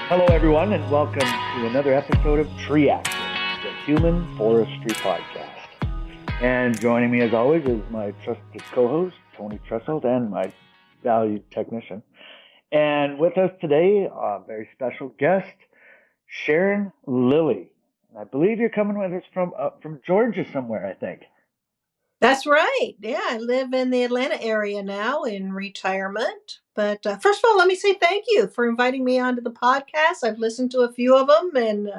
Hello, everyone, and welcome to another episode of Tree Action, the Human Forestry Podcast. And joining me, as always, is my trusted co-host, Tony Tresselt, and my valued technician. And with us today, a very special guest, Sharon Lilly. I believe you're coming with us from Georgia somewhere, I think. That's right. Yeah, I live in the Atlanta area now in retirement. But first of all, let me say thank you for inviting me onto the podcast. I've listened to a few of them, and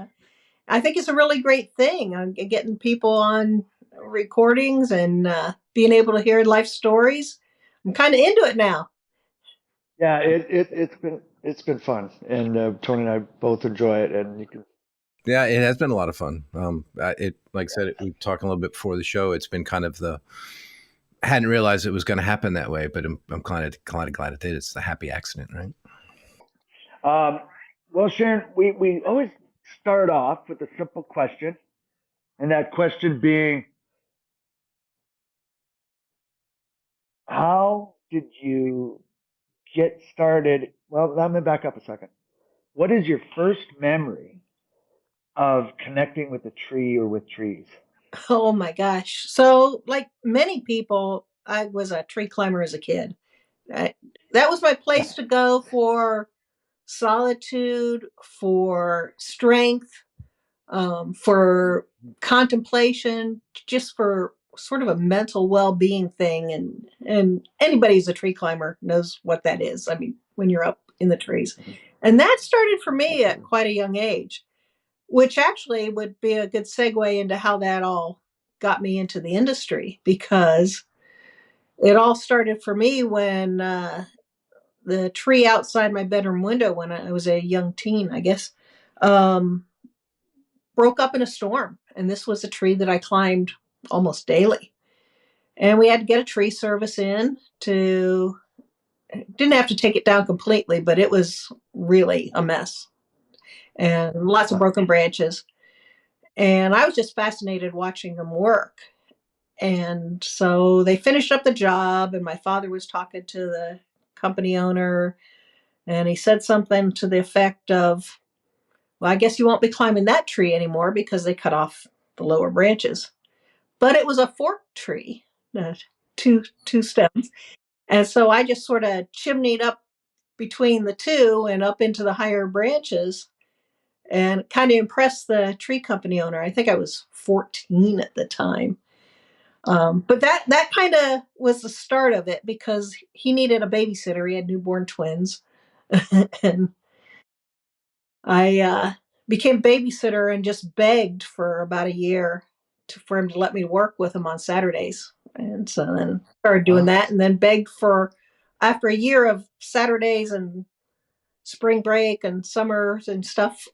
I think it's a really great thing. Getting people on recordings and being able to hear life stories. I'm kind of into it now. Yeah, it's been fun, and Tony and I both enjoy it, and you can. Yeah, it has been a lot of fun. Like I said, we were talking a little bit before the show. It's been kind of I hadn't realized it was going to happen that way, but I'm kind of glad it did. It's the happy accident, right? Well, Sharon, we always start off with a simple question, and that question being, how did you get started? Well, let me back up a second. What is your first memory of connecting with a tree or with trees? Oh my gosh. So, like many people, I was a tree climber as a kid. That was my place to go for solitude, for strength, for contemplation, just for sort of a mental well-being thing. And anybody who's a tree climber knows what that is. I mean, when you're up in the trees. And that started for me at quite a young age, which actually would be a good segue into how that all got me into the industry, because it all started for me when the tree outside my bedroom window, when I was a young teen, I guess, um, broke up in a storm. And this was a tree that I climbed almost daily. And we had to get a tree service in to, didn't have to take it down completely, but it was really a mess and lots of broken branches. And I was just fascinated watching them work. And so they finished up the job, and my father was talking to the company owner, and he said something to the effect of, well, I guess you won't be climbing that tree anymore because they cut off the lower branches. But it was a forked tree, uh, two stems. And so I just sort of chimneyed up between the two and up into the higher branches and kind of impressed the tree company owner. I think I was 14 at the time. But that kind of was the start of it, because he needed a babysitter. He had newborn twins. And I became babysitter and just begged for about a year for him to let me work with him on Saturdays. And so then started doing that, and then begged for, after a year of Saturdays and spring break and summers and stuff,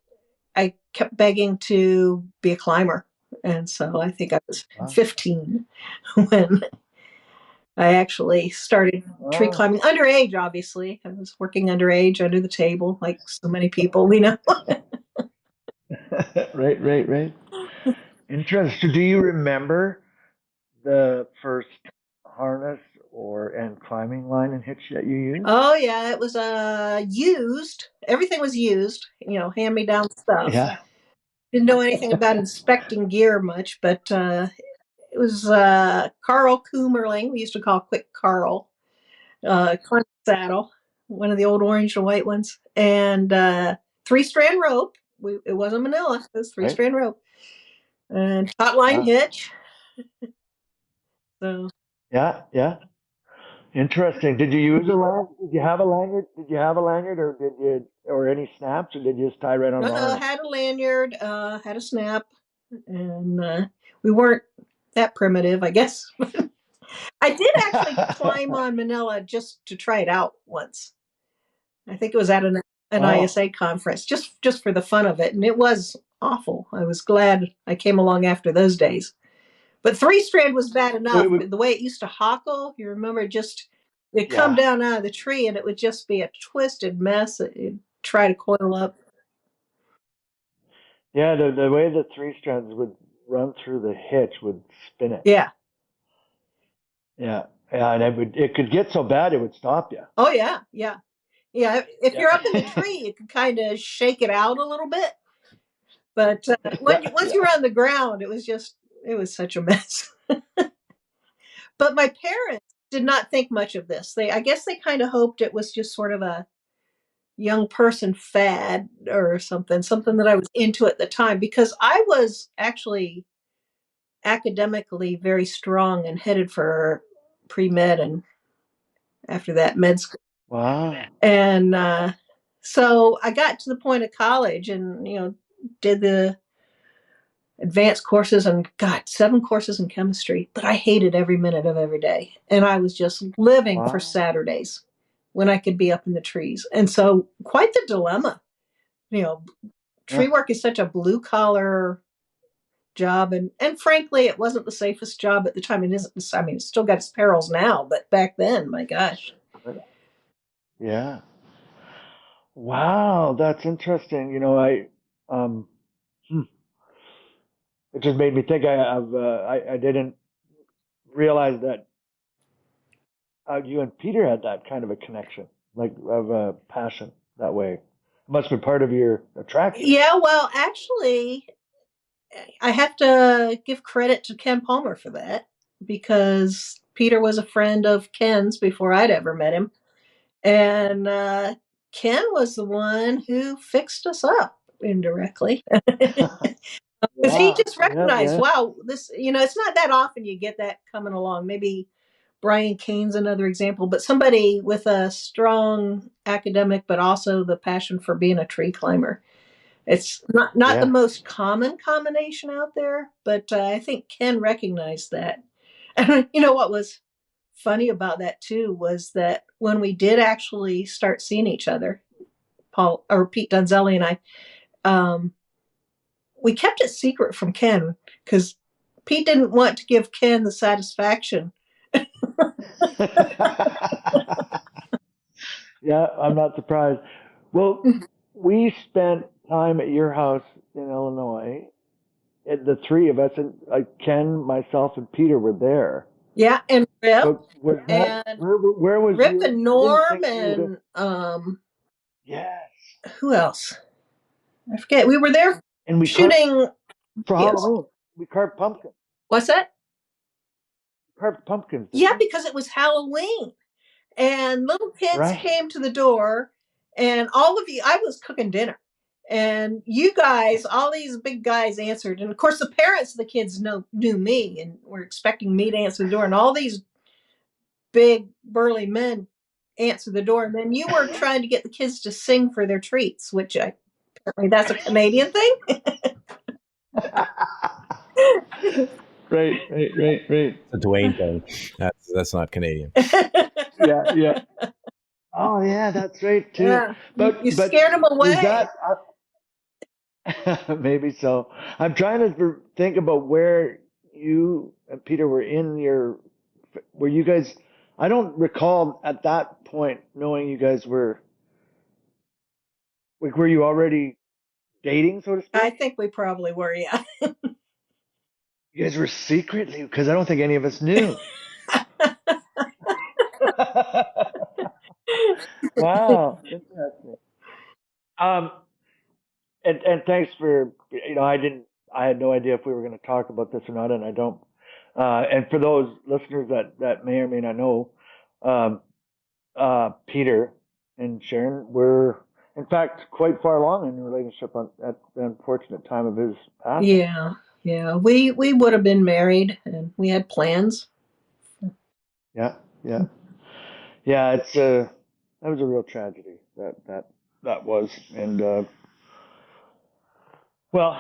I kept begging to be a climber. And so I think I was 15 when I actually started tree climbing underage. Obviously, I was working underage under the table, like so many people, Right. Interesting. Do you remember the first harness and climbing line and hitch that you used? Oh yeah, it was used. Everything was used. Hand me down stuff. Yeah. Didn't know anything about inspecting gear much, but it was Carl Coomerling. We used to call Quick Carl. Climbing saddle, one of the old orange and white ones, and 3-strand rope. It wasn't manila, it was 3-strand rope, and taut line hitch. So Yeah. Interesting. Did you use a lanyard? Did you have a lanyard? Or any snaps, or did you just tie right on the no, harness? had a lanyard, had a snap, and we weren't that primitive, I guess. I did actually climb on manila just to try it out once. I think it was at an ISA conference, just for the fun of it, and it was awful. I was glad I came along after those days. But 3-strand was bad enough. The way it used to hockle, you remember, it'd come down out of the tree and it would just be a twisted mess. It'd try to coil up. Yeah, the way the 3 strands would run through the hitch would spin it. Yeah. Yeah, and it could get so bad it would stop you. Oh yeah. Yeah, if Yeah. you're up in the tree, you can kind of shake it out a little bit. But once you were on the ground, it was such a mess. But my parents did not think much of this. I guess they kind of hoped it was just sort of a young person fad or something that I was into at the time, because I was actually academically very strong and headed for pre-med and after that med school. Wow. And so I got to the point of college and, did the advanced courses and got 7 courses in chemistry, but I hated every minute of every day. And I was just living for Saturdays when I could be up in the trees. And so quite the dilemma. Tree work is such a blue collar job. And frankly, it wasn't the safest job at the time. It isn't. I mean, it's still got its perils now, but back then, my gosh. Yeah. Wow, that's interesting. It just made me think. I didn't realize that you and Peter had that kind of a connection, like of a passion that way. It must have been part of your attraction. Yeah, well, actually, I have to give credit to Ken Palmer for that, because Peter was a friend of Ken's before I'd ever met him. And Ken was the one who fixed us up indirectly. Because he just recognized, wow, this, it's not that often you get that coming along. Maybe Brian Kane's another example, but somebody with a strong academic, but also the passion for being a tree climber. It's not the most common combination out there, but I think Ken recognized that. And what was funny about that too was that when we did actually start seeing each other, Pete Donzelli and I, we kept it secret from Ken because Pete didn't want to give Ken the satisfaction. Yeah, I'm not surprised. Well, we spent time at your house in Illinois. And the 3 of us, and Ken, myself, and Peter were there. Yeah, and Rip. So was that, And where was Rip you? and Norm and Yes. Who else? I forget. We were there And we shooting for Halloween. We carved pumpkins. What's that? Carved pumpkins. Yeah, because it was Halloween. And little kids came to the door, and all of you, I was cooking dinner. And you guys, all these big guys answered. And of course, the parents of the kids knew me and were expecting me to answer the door. And all these big, burly men answered the door. And then you were trying to get the kids to sing for their treats, which apparently that's a Canadian thing. Right. The Dwayne thing. That's not Canadian. Yeah. Oh, yeah, that's right too. Yeah. But you scared them away. Was that maybe so? I'm trying to think about where you and Peter were were you guys? I don't recall at that point knowing you guys were were you already dating, so to speak? I think we probably were, yeah. You guys were secretly, because I don't think any of us knew. Wow, interesting. Um, and thanks for I had no idea if we were going to talk about this or not, and I don't. And for those listeners that may or may not know, Peter and Sharon were in fact quite far along in the relationship at the unfortunate time of his passing. Yeah. We would have been married, and we had plans. Yeah. It's that was a real tragedy that was, and well,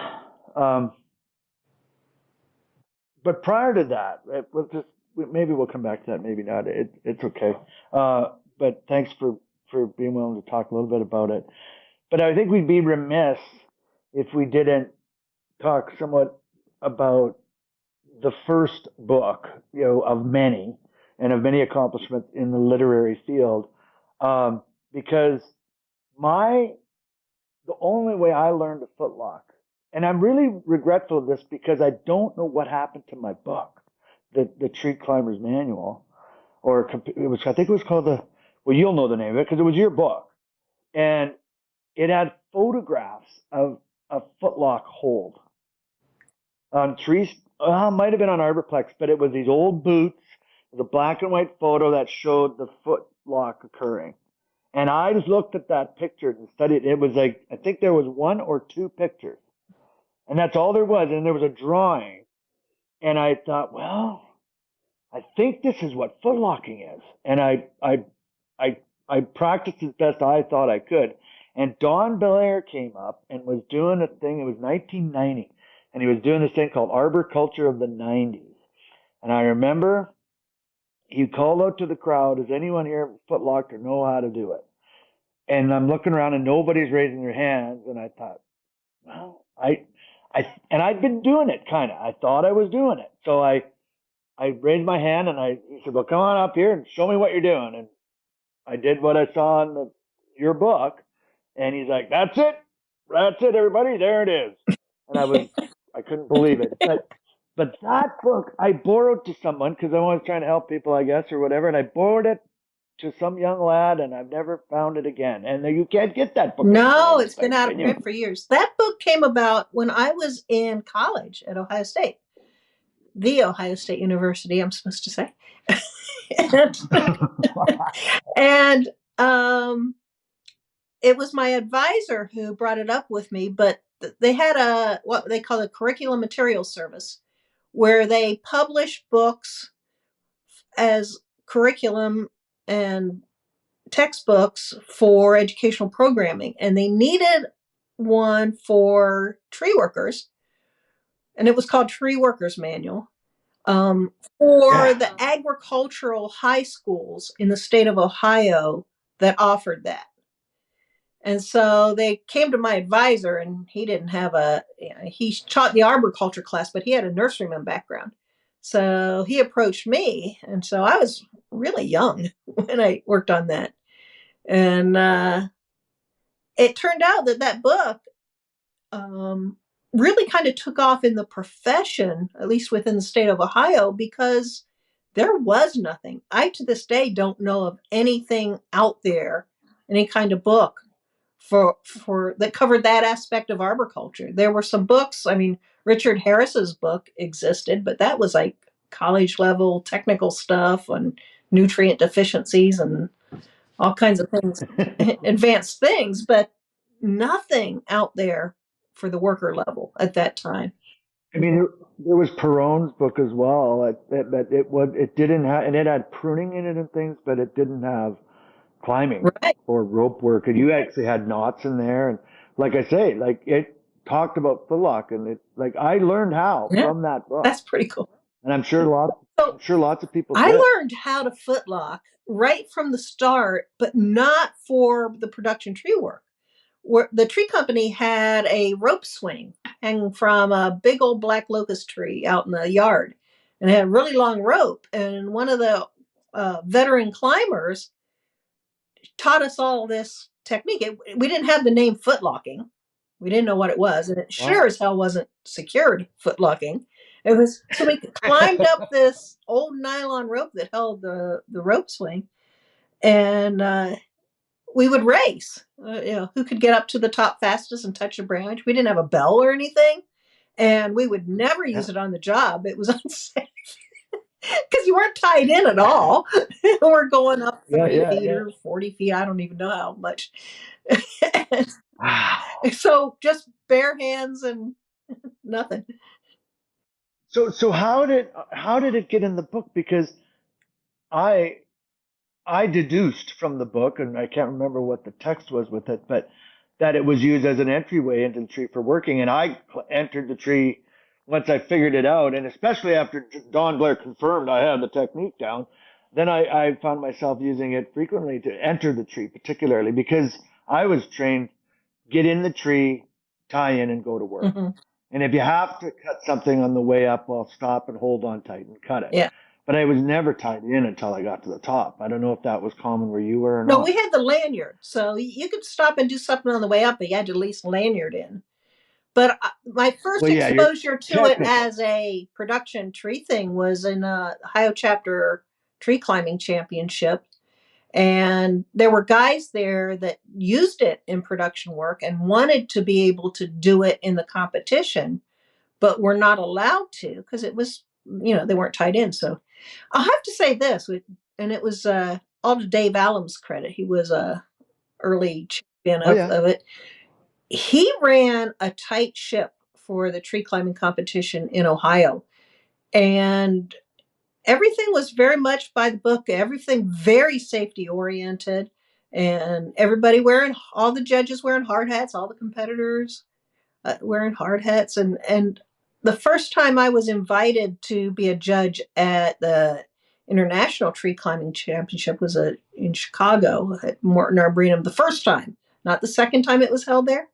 but prior to that, maybe we'll come back to that, maybe not. It's okay. But thanks for being willing to talk a little bit about it. But I think we'd be remiss if we didn't talk somewhat about the first book, of many and of many accomplishments in the literary field, because the only way I learned to footlock, and I'm really regretful of this because I don't know what happened to my book, the Tree Climber's Manual, or I think it was called well, you'll know the name of it because it was your book. and it had photographs of a footlock hold on trees. Might have been on Arborplex, but it was these old boots. It was a black and white photo that showed the footlock occurring. And I just looked at that picture and studied. It was like, I think there was 1 or 2 pictures, and that's all there was. And there was a drawing, and I thought, well, I think this is what footlocking is. And I practiced as best I thought I could. And Don Belair came up and was doing a thing. It was 1990, and he was doing this thing called Arboriculture of the 90s. And I remember he called out to the crowd, "Does anyone here footlocked or know how to do it?" And I'm looking around, and nobody's raising their hands. And I thought, well, and I'd been doing it kind of. I thought I was doing it, so I raised my hand, and he said, "Well, come on up here and show me what you're doing." And I did what I saw in your book, and he's like, "That's it, everybody, there it is." And I couldn't believe it. But that book I borrowed to someone because I was trying to help people, I guess, or whatever, and I borrowed it to some young lad, and I've never found it again. And you can't get that book anymore. No, it's been out of print for years. That book came about when I was in college at Ohio State, the Ohio State University, I'm supposed to say. and it was my advisor who brought it up with me, but they had what they call a curriculum material service, where they publish books as curriculum and textbooks for educational programming, and they needed one for tree workers, and it was called Tree Workers Manual, for the agricultural high schools in the state of Ohio that offered that. And so they came to my advisor, and he didn't have he taught the arboriculture class, but he had a nurseryman background. So he approached me, and so I was really young when I worked on that. And it turned out that book really kind of took off in the profession, at least within the state of Ohio, because there was nothing. I, to this day, don't know of anything out there, any kind of book for that covered that aspect of arboriculture. There were some books. I mean, Richard Harris's book existed, but that was like college level technical stuff on nutrient deficiencies and all kinds of things, advanced things, but nothing out there for the worker level at that time. I mean, there was Perron's book as well, but it didn't have, and it had pruning in it and things, but it didn't have climbing or rope work. And you actually had knots in there, and like I say, like it talked about footlock, and it like I learned how from that book. That's pretty cool. And I'm sure lots of people. I learned how to footlock right from the start, but not for the production tree work. Where the tree company had a rope swing hanging from a big old black locust tree out in the yard, and it had a really long rope. And one of the veteran climbers taught us all this technique. We didn't have the name footlocking. We didn't know what it was, and it sure as hell wasn't secured footlocking. It was, so we climbed up this old nylon rope that held the rope swing, and we would race, who could get up to the top fastest and touch a branch. We didn't have a bell or anything, and we would never use it on the job. It was unsafe because you weren't tied in at all. We're going up 30 feet or 40 feet. I don't even know how much. So just bare hands and nothing. So how did it get in the book? Because I deduced from the book, and I can't remember what the text was with it, but that it was used as an entryway into the tree for working. And I entered the tree once I figured it out, and especially after Don Blair confirmed I had the technique down, then I found myself using it frequently to enter the tree, particularly because I was trained, get in the tree, tie in, and go to work. Mm-hmm. And if you have to cut something on the way up, well, stop and hold on tight and cut it. Yeah. But I was never tied in until I got to the top. I don't know if that was common where you were or not. No, we had the lanyard. So you could stop and do something on the way up, but you had to at least lanyard in. But my first exposure to it as a production tree thing was in a Ohio chapter tree climbing championship. And there were guys there that used it in production work and wanted to be able to do it in the competition, but were not allowed to because it was, they weren't tied in. So I'll have to say this, and it was all to Dave Allen's credit. He was a early champion of it. He ran a tight ship for the tree climbing competition in Ohio. And everything was very much by the book, everything very safety oriented, and all the judges wearing hard hats, all the competitors wearing hard hats. And the first time I was invited to be a judge at the International Tree Climbing Championship was in Chicago at Morton Arboretum, the first time, not the second time it was held there.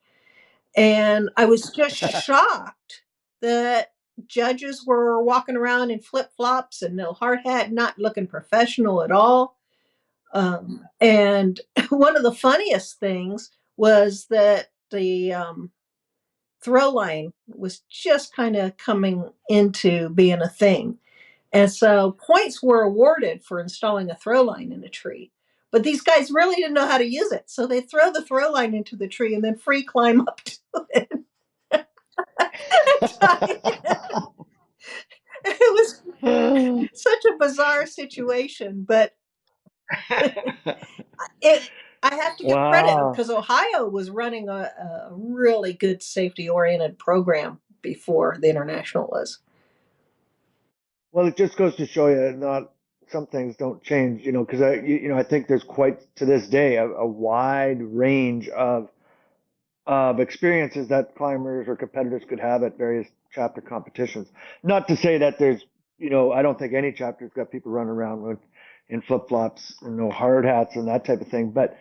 And I was just shocked that judges were walking around in flip-flops and no hard hat, not looking professional at all. And one of the funniest things was that the throw line was just kind of coming into being a thing. And so points were awarded for installing a throw line in a tree. But these guys really didn't know how to use it. So they throw the throw line into the tree and then free climb up to it. It was such a bizarre situation, but I have to give credit because Ohio was running a really good safety-oriented program before the International was. Well, it just goes to show you not some things don't change, because I think there's quite to this day a wide range of experiences that climbers or competitors could have at various chapter competitions. Not to say that there's, I don't think any chapter's got people running around in flip-flops and no hard hats and that type of thing. But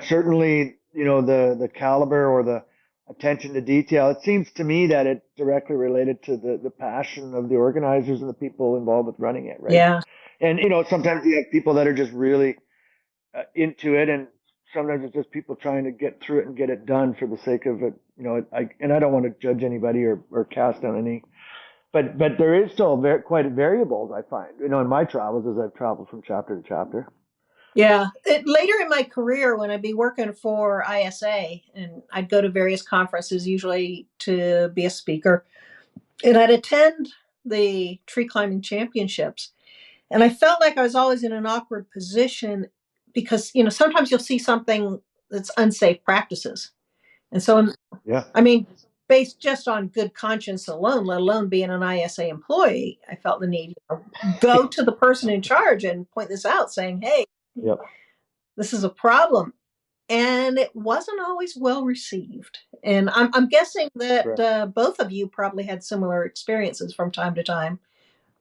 certainly, the caliber or the attention to detail, it seems to me that it's directly related to the passion of the organizers and the people involved with running it, right? Yeah. And, sometimes you have people that are just really into it, and sometimes it's just people trying to get through it and get it done for the sake of it. And I don't want to judge anybody or cast on any, but there is still quite variables, I find, in my travels as I've traveled from chapter to chapter. Yeah. Later in my career, when I'd be working for ISA, and I'd go to various conferences, usually to be a speaker, and I'd attend the tree climbing championships. And I felt like I was always in an awkward position because, sometimes you'll see something that's unsafe practices. And so, based just on good conscience alone, let alone being an ISA employee, I felt the need to go to the person in charge and point this out, saying, hey, this is a problem. And it wasn't always well received. And I'm guessing that both of you probably had similar experiences from time to time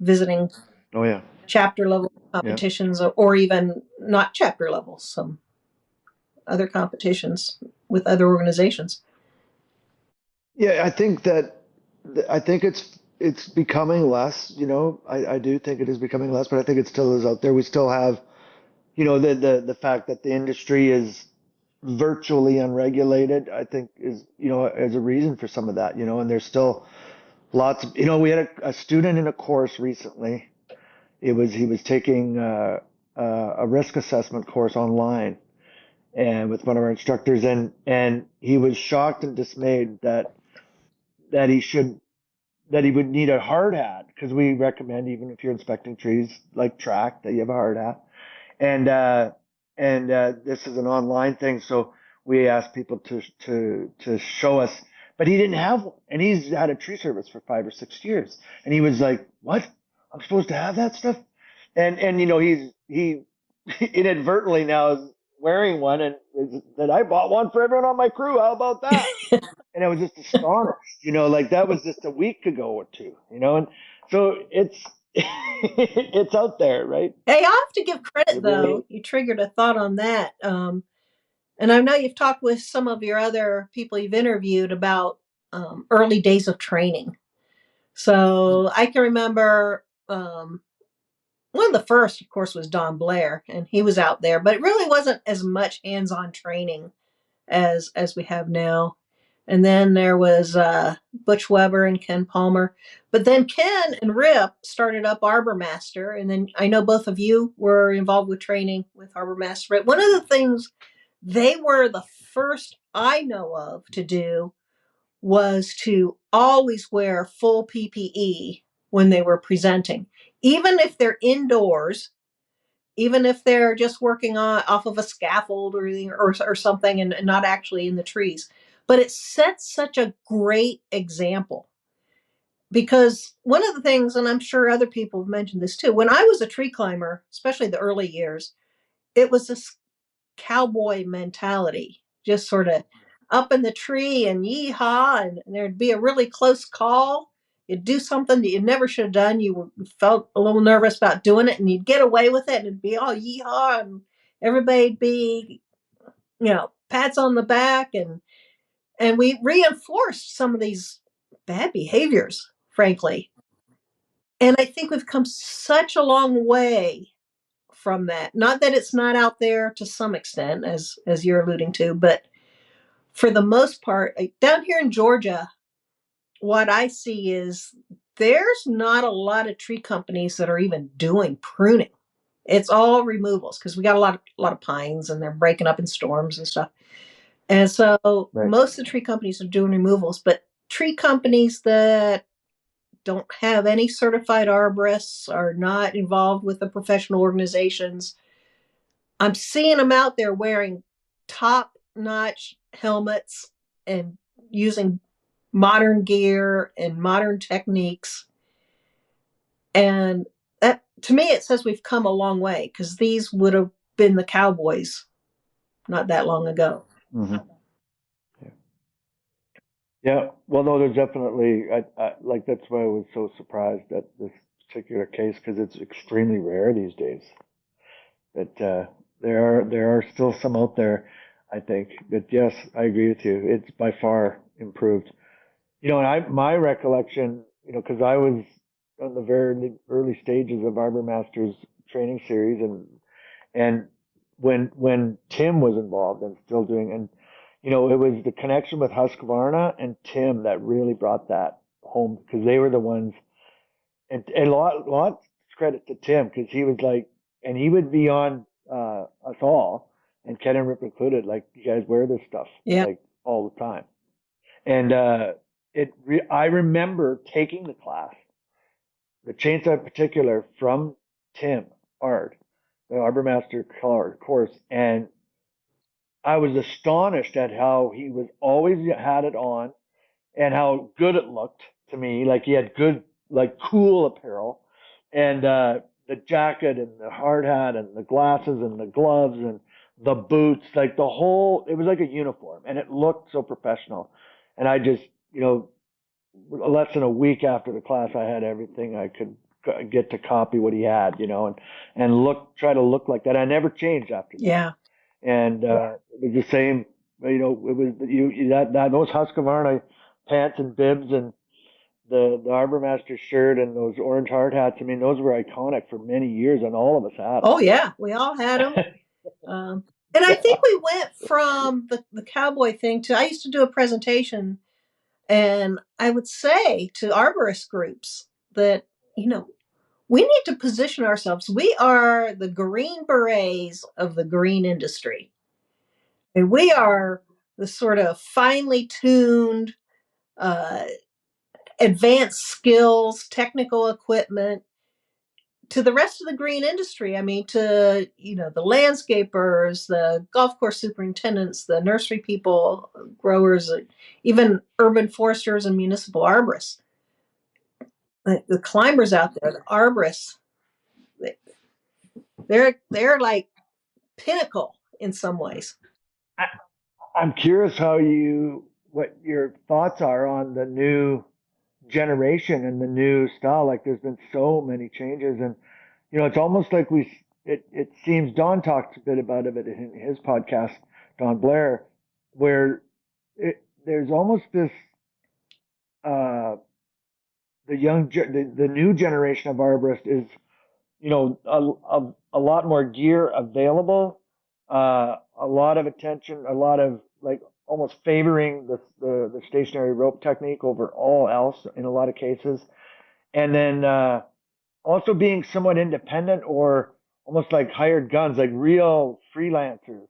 visiting chapter level competitions or even not chapter level, some other competitions with other organizations. Yeah, I think it's becoming less, I do think it is becoming less, but I think it still is out there. We still have, the fact that the industry is virtually unregulated, I think is, as a reason for some of that, and there's still lots of, we had a student in a course recently. He was taking a risk assessment course online and with one of our instructors, and he was shocked and dismayed that he would need a hard hat, because we recommend, even if you're inspecting trees like track, that you have a hard hat. And this is an online thing, so we asked people to show us, but he didn't have one, and he's had a tree service for 5 or 6 years, and he was like, "What? I'm supposed to have that stuff?" And he inadvertently now is wearing one, and that I bought one for everyone on my crew. How about that? And I was just astonished, like that was just a week ago or two, and so it's it's out there, right? Hey, I have to give credit though. You triggered a thought on that. And I know you've talked with some of your other people you've interviewed about early days of training. So I can remember one of the first, of course, was Don Blair, and he was out there, but it really wasn't as much hands-on training as we have now. And then there was Butch Weber and Ken Palmer. But then Ken and Rip started up ArborMaster. And then I know both of you were involved with training with ArborMaster. One of the things they were the first I know of to do was to always wear full PPE when they were presenting, even if they're indoors, even if they're just working off of a scaffold or something and not actually in the trees. But it sets such a great example, because one of the things, and I'm sure other people have mentioned this too, when I was a tree climber, especially the early years, it was this cowboy mentality, just sort of up in the tree and yeehaw, and there'd be a really close call. You'd do something that you never should have done. You felt a little nervous about doing it, and you'd get away with it, and it'd be all yeehaw, and everybody'd be, pats on the back, and we reinforced some of these bad behaviors, frankly. And I think we've come such a long way from that. Not that it's not out there to some extent, as you're alluding to, but for the most part, down here in Georgia, what I see is there's not a lot of tree companies that are even doing pruning. It's all removals, because we got a lot of pines, and they're breaking up in storms and stuff. And so most of the tree companies are doing removals, but tree companies that don't have any certified arborists, are not involved with the professional organizations, I'm seeing them out there wearing top-notch helmets and using modern gear and modern techniques. And that, to me, it says we've come a long way, because these would have been the cowboys not that long ago. Mm-hmm. Yeah. Well, no, there's definitely, like, that's why I was so surprised at this particular case, because it's extremely rare these days. But there are still some out there, I think. But yes, I agree with you. It's by far improved. And my recollection, because I was on the very early stages of ArborMaster's training series, and when Tim was involved and still doing, and it was the connection with Husqvarna and Tim that really brought that home, because they were the ones, and a lot credit to Tim, because he was like, and he would be on us all, and Ken and Rip included, like, you guys wear this stuff, like, all the time. And I remember taking the class, the chainsaw in particular, from Tim Ard, the ArborMaster course, and I was astonished at how he was always had it on, and how good it looked to me. Like, he had good, like, cool apparel, and the jacket and the hard hat and the glasses and the gloves and the boots, like the whole, it was like a uniform, and it looked so professional. And I just, less than a week after the class, I had everything I could get to copy what he had, and try to look like that. I never changed after that. Yeah. And it was the same, it was those Husqvarna pants and bibs and the ArborMaster shirt and those orange hard hats. I mean, those were iconic for many years, and all of us had them. Oh yeah, we all had them. And I think we went from the cowboy thing to, I used to do a presentation, and I would say to arborist groups that, we need to position ourselves. We are the Green Berets of the green industry. And we are the sort of finely tuned, advanced skills, technical equipment to the rest of the green industry. I mean, to, the landscapers, the golf course superintendents, the nursery people, growers, even urban foresters and municipal arborists. The climbers out there, the arborists, they're like pinnacle in some ways. I'm curious what your thoughts are on the new generation and the new style. Like, there's been so many changes, and it's almost like it seems Don talked a bit about it in his podcast, Don Blair, where there's almost this the new generation of arborists is, a lot more gear available, a lot of attention, a lot of, like, almost favoring the stationary rope technique over all else in a lot of cases. And then also being somewhat independent or almost like hired guns, like real freelancers,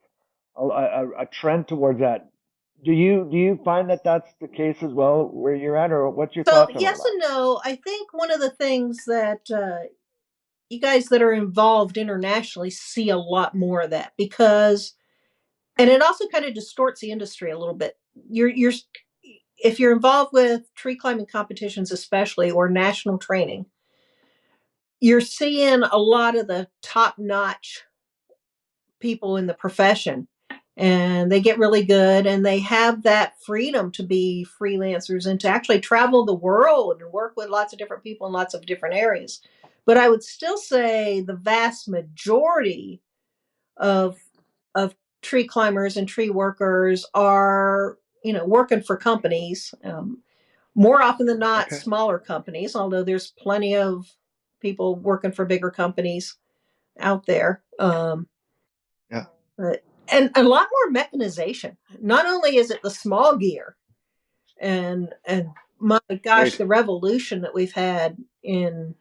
a trend towards that. Do you find that that's the case as well where you're at, or what's your So thoughts on all yes that? and no. I think one of the things that you guys that are involved internationally see a lot more of that because, and it also kind of distorts the industry a little bit. You're if you're involved with tree climbing competitions, especially or national training, you're seeing a lot of the top notch people in the profession and they get really good and they have that freedom to be freelancers and to actually travel the world and work with lots of different people in lots of different areas. But I would still say the vast majority of of tree climbers and tree workers are, working for companies. More often than not, Okay. smaller companies, although there's plenty of people working for bigger companies out there. Yeah. But, and a lot more mechanization. Not only is it the small gear, and my gosh, Right. the revolution that we've had in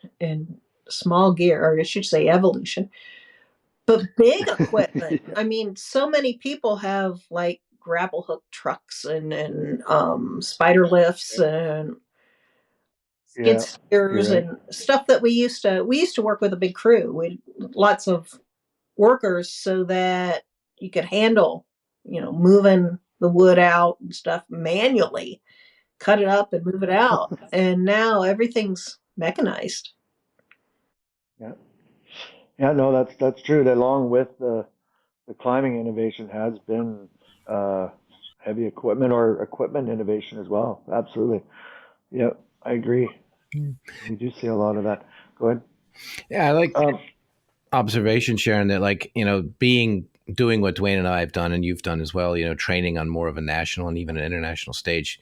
small gear, or I should say evolution, but big equipment. Yeah. I mean, so many people have like grapple hook trucks and spider lifts and skid Yeah. You're steers right. and stuff that we used to work with a big crew. We lots of workers so that you could handle, moving the wood out and stuff manually, cut it up and move it out. And now everything's mechanized. Yeah. Yeah. No, that's true. That along with the climbing innovation has been uh, heavy equipment or equipment innovation as well. Absolutely. Yeah, I agree. We do see a lot of that. Go ahead. Yeah, I like Um, observation, Sharon, that like, doing what Dwayne and I have done and you've done as well, training on more of a national and even an international stage.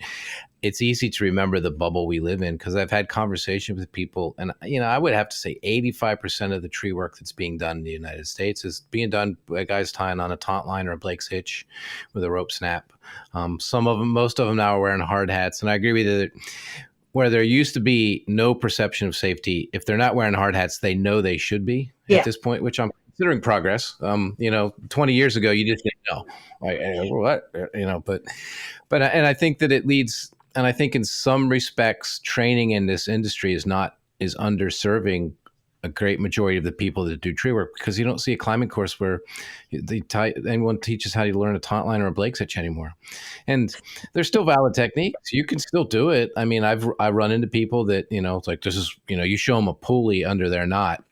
It's easy to remember the bubble we live in because I've had conversations with people and, I would have to say 85% of the tree work that's being done in the United States is being done by guys tying on a taunt line or a Blake's hitch with a rope snap. Most of them now are wearing hard hats. And I agree with you that where there used to be no perception of safety, if they're not wearing hard hats, they know they should be at Yeah. this point, which I'm considering progress. 20 years ago, you just didn't know. Like, what? And I think that it leads, and I think in some respects, training in this industry is underserving a great majority of the people that do tree work because you don't see a climbing course where anyone teaches how to learn a taunt line or a Blake's hitch anymore. And there's still valid techniques. You can still do it. I mean, I run into people that, it's like, this is, you show them a pulley under their knot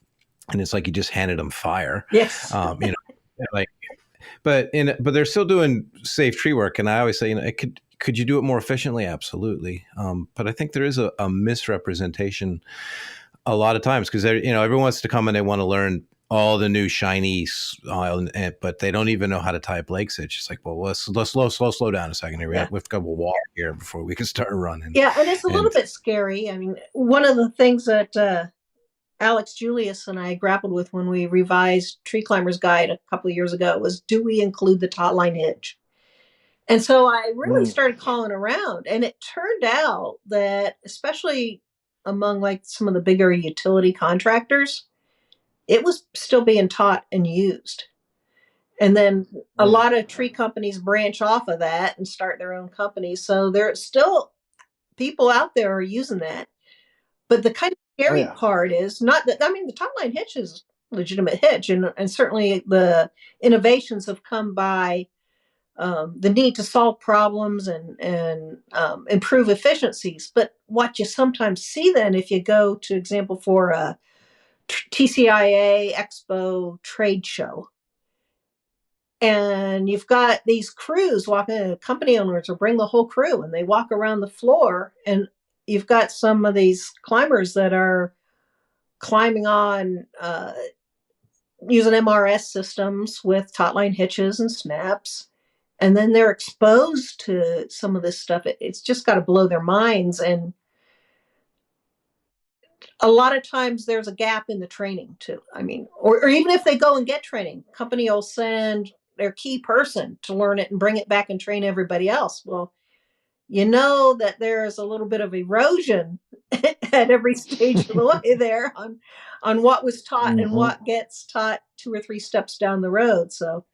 and it's like you just handed them fire. Yes. Like, but they're still doing safe tree work. And I always say, could you do it more efficiently? Absolutely. But I think there is a misrepresentation a lot of times because everyone wants to come and they want to learn all the new shiny, but they don't even know how to tie a Blake's hitch. It's like, well, let's slow down a second here. We have to go walk here before we can start running. Yeah, and it's a little And bit scary. I mean, one of the things that Alex Julius and I grappled with when we revised Tree Climber's Guide a couple of years ago was, do we include the taut line hitch? And so I really mm, started calling around, and it turned out that, especially among like some of the bigger utility contractors, it was still being taught and used. And then a mm. lot of tree companies branch off of that and start their own companies. So there's still people out there are using that. But the kind of Oh scary yeah. part is not that, I mean, the top line hitch is a legitimate hitch, and certainly the innovations have come by the need to solve problems and improve efficiencies. But what you sometimes see then, if you go to example for a TCIA Expo trade show, and you've got these crews walking, company owners will bring the whole crew and they walk around the floor, and you've got some of these climbers that are climbing on using MRS systems with taut line hitches and snaps, and then they're exposed to some of this stuff. It's just got to blow their minds. And a lot of times there's a gap in the training too. I mean, or even if they go and get training, company will send their key person to learn it and bring it back and train everybody else. Well, you know that there is a little bit of erosion at every stage of the way there on what was taught and what gets taught 2 or 3 steps down the road. So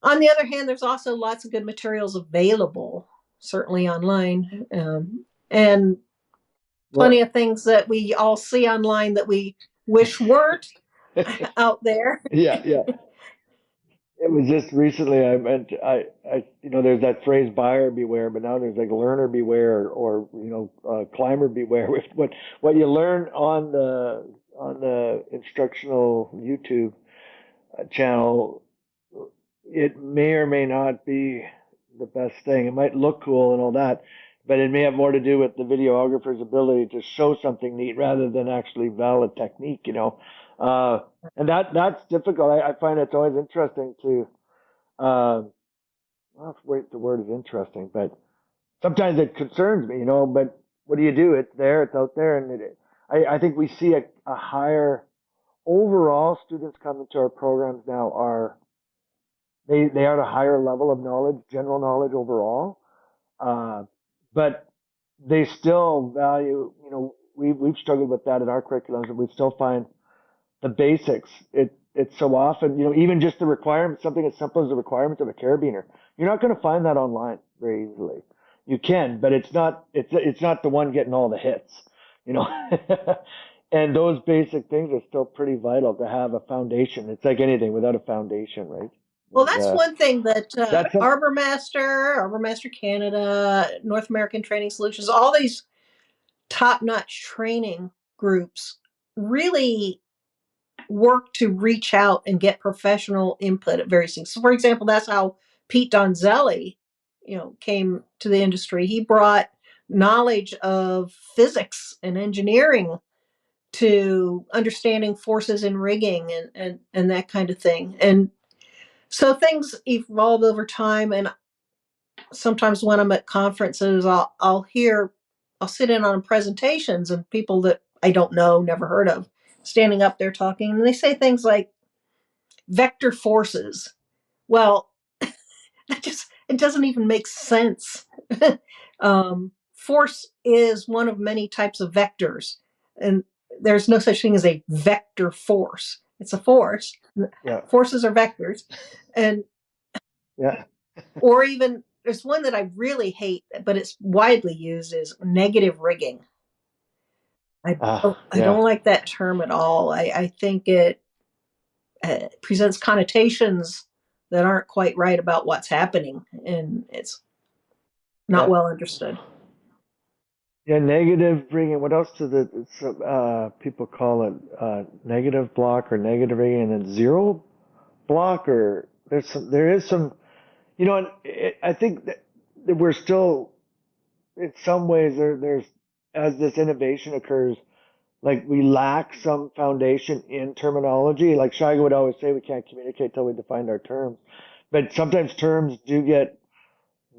on the other hand, there's also lots of good materials available, certainly online, and plenty of things that we all see online that we wish weren't out there. Yeah, yeah. It was just recently there's that phrase buyer beware, but now there's like learner beware or climber beware. With what you learn on the instructional YouTube channel, it may or may not be the best thing. It might look cool and all that, but it may have more to do with the videographer's ability to show something neat rather than actually valid technique, and that's difficult. I find it's always interesting to, I don't know if the word is interesting, but sometimes it concerns me, but what do you do? It's there, it's out there. And I think we see a higher overall students coming to our programs now they are at a higher level of knowledge, general knowledge overall. But they still value, we've struggled with that in our curriculums, and we still find the basics. It's so often, even just the requirements, something as simple as the requirements of a carabiner. You're not going to find that online very easily. You can, but it's not the one getting all the hits, And those basic things are still pretty vital to have a foundation. It's like anything without a foundation, right? Well, that's one thing that ArborMaster Canada, North American Training Solutions, all these top-notch training groups really work to reach out and get professional input at various things. So, for example, that's how Pete Donzelli, came to the industry. He brought knowledge of physics and engineering to understanding forces in rigging and that kind of thing. And so things evolve over time. And sometimes when I'm at conferences, I'll sit in on presentations and people that I don't know, never heard of, standing up there talking, and they say things like vector forces. Well, it doesn't even make sense. Force is one of many types of vectors, and there's no such thing as a vector force. It's a force. Yeah. Forces are vectors, and yeah. Or even there's one that I really hate, but it's widely used, is negative rigging. I don't like that term at all. I think it presents connotations that aren't quite right about what's happening, and it's not well understood. Yeah, negative rigging. What else do people call it? Negative block or negative rigging, and then zero block, or there is some, and I think that we're still, in some ways, there's as this innovation occurs, like we lack some foundation in terminology. Like Shiga would always say, we can't communicate till we define our terms. But sometimes terms do get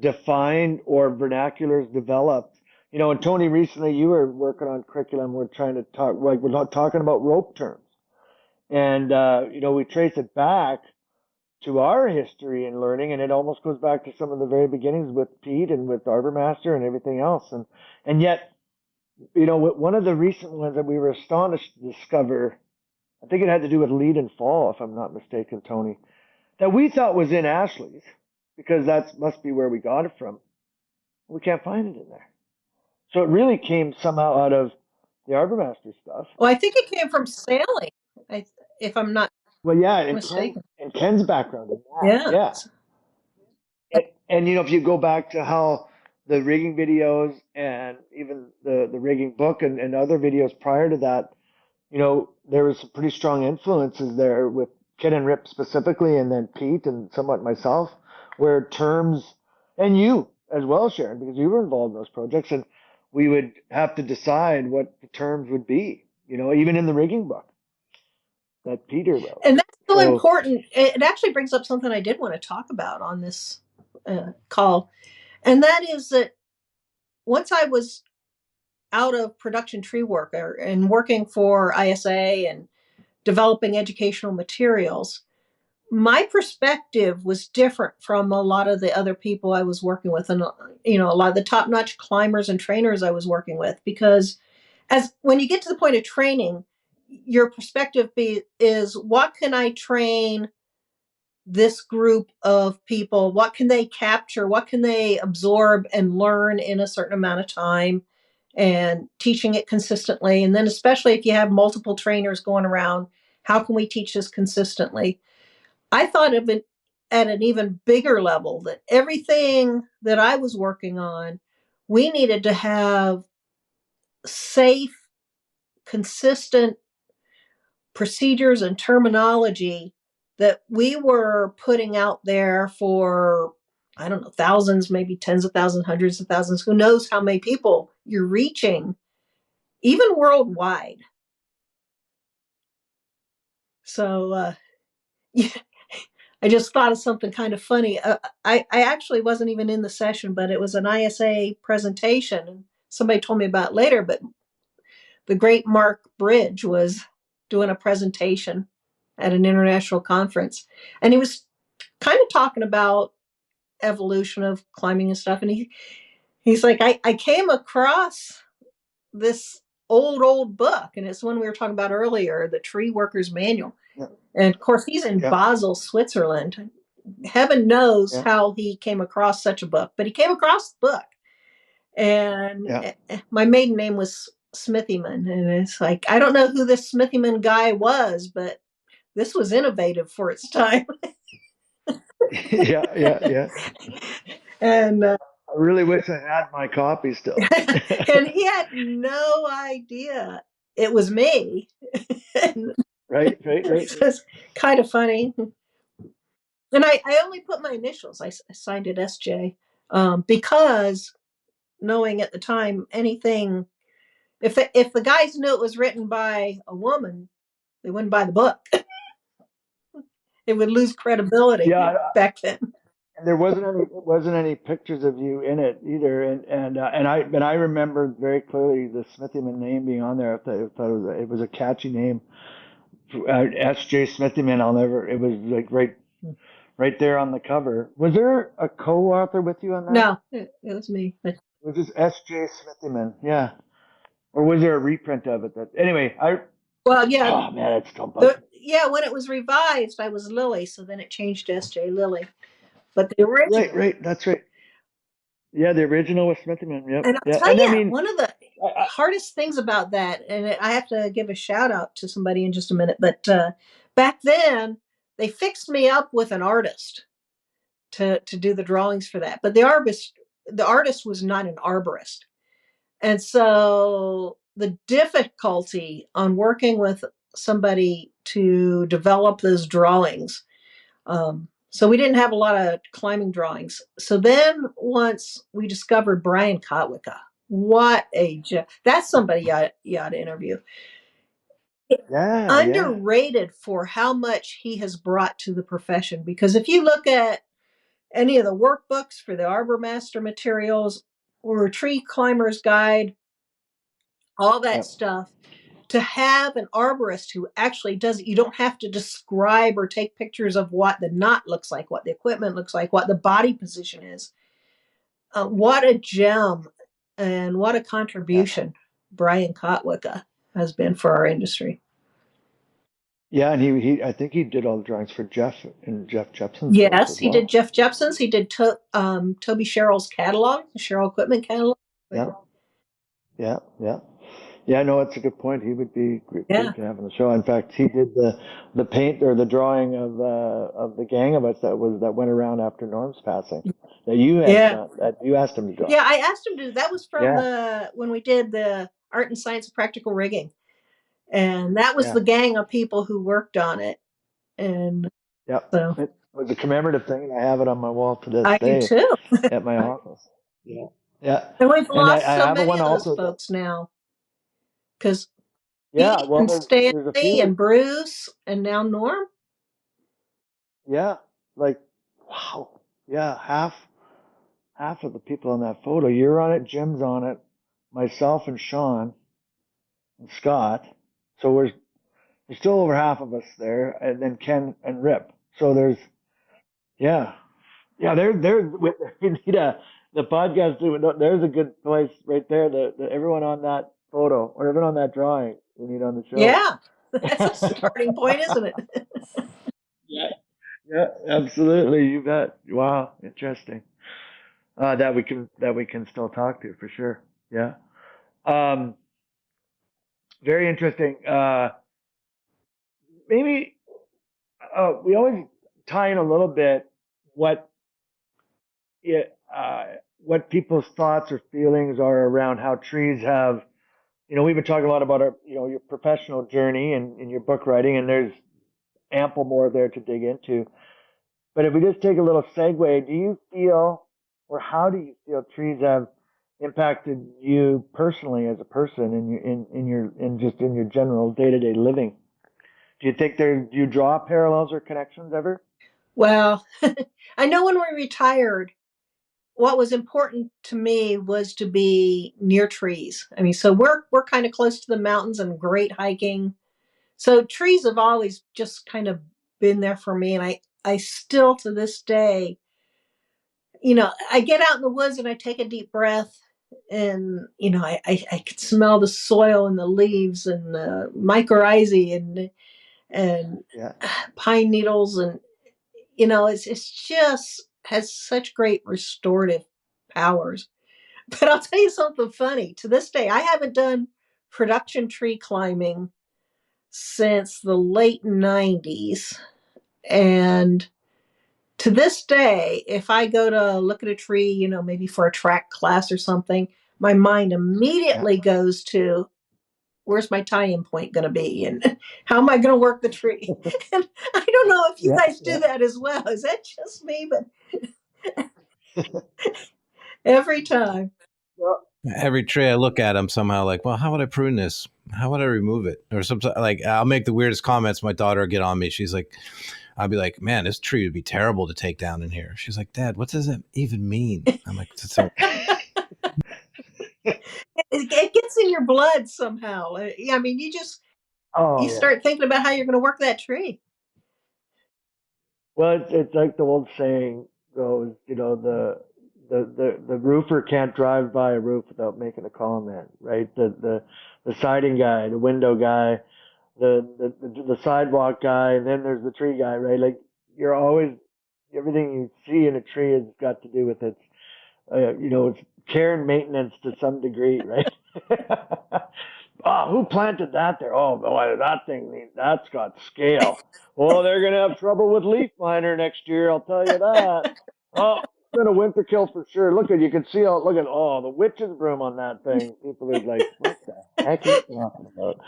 defined or vernaculars developed. And Tony, recently you were working on curriculum. We're trying to talk, like we're not talking about rope terms. And, we trace it back to our history in learning, and it almost goes back to some of the very beginnings with Pete and with ArborMaster and everything else. And yet, one of the recent ones that we were astonished to discover, I think it had to do with lead and fall, if I'm not mistaken, Tony, that we thought was in Ashley's, because that must be where we got it from. We can't find it in there. So it really came somehow out of the ArborMaster stuff. Well, I think it came from sailing, if I'm not mistaken. And Ken's background in that. Yeah. And if you go back to how the rigging videos and even the rigging book and other videos prior to that, there was some pretty strong influences there with Ken and Rip specifically, and then Pete and somewhat myself, where terms, and you as well, Sharon, because you were involved in those projects, and we would have to decide what the terms would be, even in the rigging book that Peter wrote. And that's so important. It actually brings up something I did want to talk about on this call. And that is that once I was out of production tree work and working for ISA and developing educational materials, my perspective was different from a lot of the other people I was working with, and a lot of the top-notch climbers and trainers I was working with, because when you get to the point of training, your perspective is, what can I train this group of people? What can they capture? What can they absorb and learn in a certain amount of time? And teaching it consistently. And then especially if you have multiple trainers going around, how can we teach this consistently? I thought of it at an even bigger level, that everything that I was working on, we needed to have safe, consistent procedures and terminology that we were putting out there for, I don't know, thousands, maybe tens of thousands, hundreds of thousands, who knows how many people you're reaching, even worldwide. So, yeah, I just thought of something kind of funny. I actually wasn't even in the session, but it was an ISA presentation. And somebody told me about it later, but the great Mark Bridge was doing a presentation at an international conference. And he was kind of talking about evolution of climbing and stuff. And he's like, I came across this old book, and it's one we were talking about earlier, the Tree Workers Manual. Yeah. And of course, he's in Basel, Switzerland. Heaven knows how he came across such a book, but he came across the book. And my maiden name was Smithyman. And it's like, I don't know who this Smithyman guy was, but this was innovative for its time. Yeah. And I really wish I had my copy still. And he had no idea it was me. Right. It's kind of funny. And I only put my initials. I signed it SJ, because knowing at the time anything, if the guys knew it was written by a woman, they wouldn't buy the book. It would lose credibility back then. And there wasn't any pictures of you in it either, and I remember very clearly the Smithyman name being on there. I thought it was a catchy name, S.J. Smithyman. It was like right there on the cover. Was there a co-author with you on that? No, it was me. It was just S.J. Smithyman, yeah. Or was there a reprint of it? Anyway, well, yeah. Oh man, it's still bugging. When it was revised, I was Lilly, so then it changed to S.J. Lilly. But the original, right, that's right. Yeah, the original was Smithyman. Yep. And I'll tell you, one of the hardest things about that, and I have to give a shout out to somebody in just a minute, but back then they fixed me up with an artist to do the drawings for that. But the artist was not an arborist. And so the difficulty on working with somebody to develop those drawings, so we didn't have a lot of climbing drawings. So then once we discovered Brian Kotwicka, that's somebody you ought to interview. Underrated for how much he has brought to the profession. Because if you look at any of the workbooks for the ArborMaster materials or Tree Climber's Guide, all that stuff, to have an arborist who actually does it, you don't have to describe or take pictures of what the knot looks like, what the equipment looks like, what the body position is. What a gem and what a contribution Brian Kotwicka has been for our industry. Yeah, and he I think he did all the drawings for Jeff and Jeff Jepson's. Yes, he did Jeff Jepson's. He did Toby Sherrill's catalog, the Sherrill equipment catalog. Yeah, no, that's a good point. He would be great to have on the show. In fact, he did the paint or the drawing of the gang of us that went around after Norm's passing. That you had that you asked him to draw. Yeah, I asked him to. That was from when we did the Art and Science of Practical Rigging, and that was the gang of people who worked on it. And so it was a commemorative thing, and I have it on my wall to this day. I do too. At my office. Yeah. And we've lost so many of those folks now. Because and Stanley and Bruce and now Norm. Yeah, like wow. Yeah, half of the people on that photo. You're on it, Jim's on it, myself and Sean and Scott. So there's still over half of us there, and then Ken and Rip. So there's, yeah, yeah. There's we need the podcast. There's a good place right there. Everyone on that photo or everyone on that drawing we need on the show. Yeah, that's a starting point, isn't it? Yeah, yeah, absolutely. You bet. Wow, interesting. That we can still talk to for sure. Yeah. Um, very interesting. Maybe we always tie in a little bit what what people's thoughts or feelings are around how trees have. We've been talking a lot about your professional journey and your book writing, and there's ample more there to dig into. But if we just take a little segue, do you feel, or how do you feel trees have impacted you personally as a person in your general day-to-day living? Do you think do you draw parallels or connections ever? Well, I know when we retired, what was important to me was to be near trees. I mean, so we're kind of close to the mountains and great hiking. So trees have always just kind of been there for me. And I still to this day, I get out in the woods and I take a deep breath and, I can smell the soil and the leaves and the mycorrhizae and Yeah. pine needles. And, it's just has such great restorative powers. But I'll tell you something funny. To this day, I haven't done production tree climbing since the late 90s. And to this day, if I go to look at a tree, maybe for a track class or something, my mind immediately goes to where's my tie-in point going to be and how am I going to work the tree? And I don't know if you guys do that as well. Is that just me? But every time. Well, Every tree I look at, I'm somehow like, well, how would I prune this? How would I remove it? Or sometimes, like, I'll make the weirdest comments. My daughter will get on me. She's like, I'll be like, man, this tree would be terrible to take down in here. She's like, Dad, what does that even mean? I'm like, It gets in your blood somehow. I mean, you start thinking about how you're going to work that tree. Well, it's like the old saying goes, the roofer can't drive by a roof without making a comment, right? The siding guy, the window guy, the sidewalk guy, and then there's the tree guy, right? Like you're always everything you see in a tree has got to do with its it's care and maintenance to some degree, right? Oh, who planted that there? Oh, boy, that thing, that's got scale. Well, they're going to have trouble with leaf liner next year, I'll tell you that. Oh, it's been a winter kill for sure. You can see, the witch's broom on that thing. People are like, what the heck are you talking about?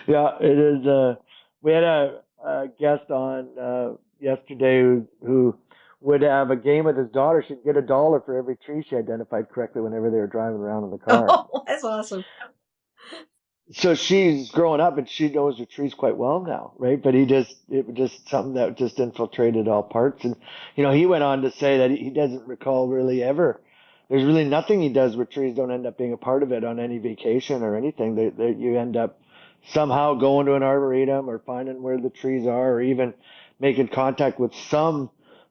Yeah, it is. We had a guest on yesterday who would have a game with his daughter. She'd get $1 for every tree she identified correctly whenever they were driving around in the car. Oh, that's awesome. So she's growing up and she knows her trees quite well now, right? But it was just something that just infiltrated all parts. And, he went on to say that he doesn't recall really ever. There's really nothing he does where trees don't end up being a part of it on any vacation or anything. You end up somehow going to an arboretum or finding where the trees are or even making contact with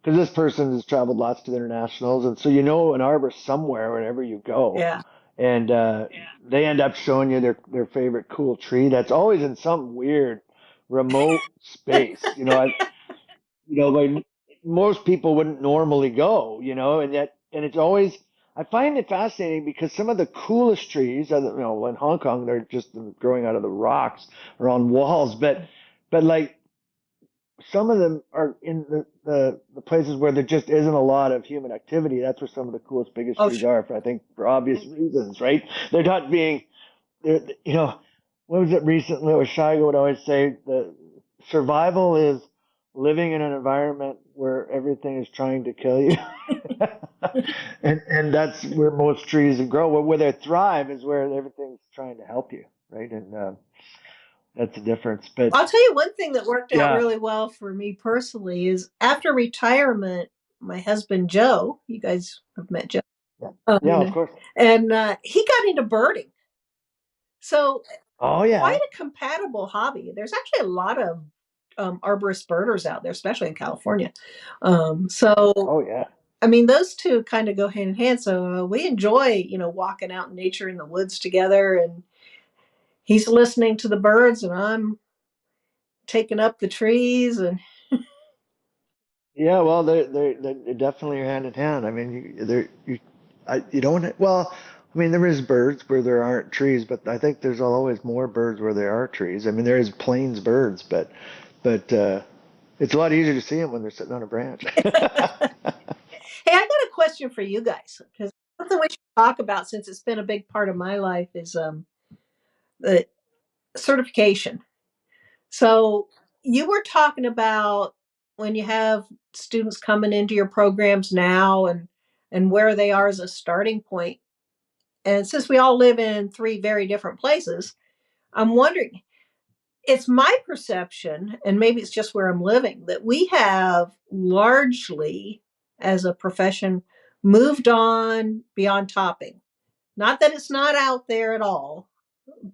because this person has traveled lots to the internationals. And so an arborist somewhere wherever you go. Yeah. And they end up showing you their favorite cool tree that's always in some weird remote space. Like most people wouldn't normally go, and it's always, I find it fascinating because some of the coolest trees, in Hong Kong, they're just growing out of the rocks or on walls, but like some of them are in the places where there just isn't a lot of human activity. That's where some of the coolest, biggest trees are, I think, for obvious reasons, right? They're not being, what was it recently? Shigo would always say the survival is living in an environment where everything is trying to kill you. and that's where most trees grow. Where they thrive is where everything's trying to help you, right? And that's the difference. But I'll tell you one thing that worked out really well for me personally is after retirement, my husband Joe, you guys have met Joe. Yeah, of course. And he got into birding. So quite a compatible hobby. There's actually a lot of arborist birders out there, especially in California. So, Oh yeah. I mean, those two kind of go hand in hand. So we enjoy, walking out in nature in the woods together, and he's listening to the birds, and I'm taking up the trees. And Yeah, well, they definitely are hand in hand. I mean, you don't. Well, I mean, there is birds where there aren't trees, but I think there's always more birds where there are trees. I mean, there is plains birds, but it's a lot easier to see them when they're sitting on a branch. hey, I got a question for you guys, because something we should talk about, since it's been a big part of my life, is the certification. So you were talking about when you have students coming into your programs now, and where they are as a starting point. And since we all live in three very different places, I'm wondering, it's my perception, and maybe it's just where I'm living, that we have largely, as a profession, moved on beyond topping. Not that it's not out there at all,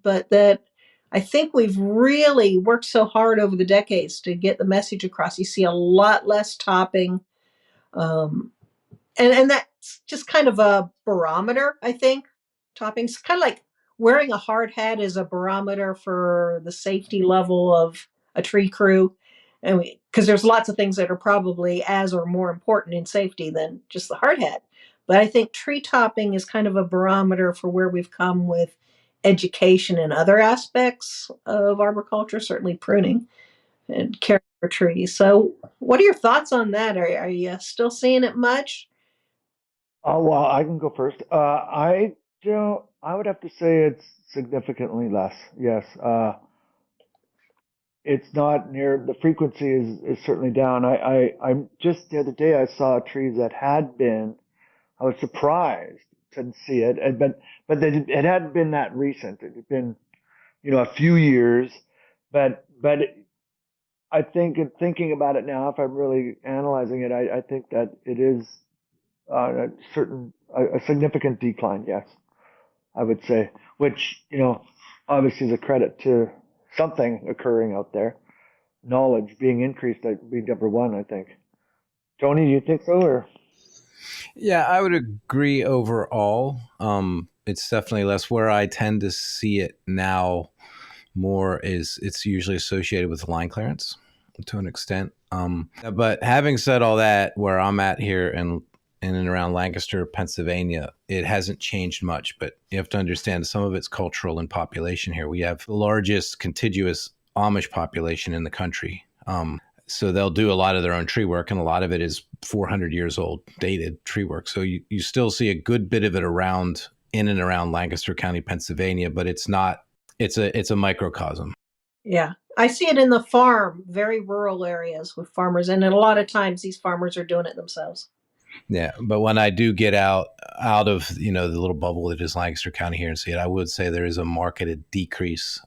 but that I think we've really worked so hard over the decades to get the message across. You see a lot less topping. Um, and that's just kind of a barometer, I think. Toppings kind of like wearing a hard hat is a barometer for the safety level of a tree crew, and because there's lots of things that are probably as or more important in safety than just the hard hat. But I think tree topping is kind of a barometer for where we've come with education and other aspects of arboriculture, certainly pruning and caring for trees. So what are your thoughts on that? Are you still seeing it much? Oh, well, I can go first. I don't. I would have to say it's significantly less. Yes. It's not near the frequency is certainly down. I'm just the other day I saw trees that had been. I was surprised to see it, it hadn't been that recent. It had been a few years, but I think in thinking about it now, if I'm really analyzing it, I think that it is a significant decline. Yes, I would say, which obviously is a credit to something occurring out there. Knowledge being increased, that'd be number one, I think. Tony, do you think so, or? Yeah, I would agree overall. It's definitely less. Where I tend to see it now more is it's usually associated with line clearance to an extent. But having said all that, where I'm at here in and around Lancaster, Pennsylvania, it hasn't changed much. But you have to understand some of it's cultural and population here. We have the largest contiguous Amish population in the country. So they'll do a lot of their own tree work, and a lot of it is 400 years old, dated tree work. So you still see a good bit of it around in and around Lancaster County, Pennsylvania, but it's not. It's a microcosm. Yeah. I see it in the farm, very rural areas with farmers. And a lot of times these farmers are doing it themselves. Yeah. But when I do get out of, the little bubble that is Lancaster County here and see it, I would say there is a marketed decrease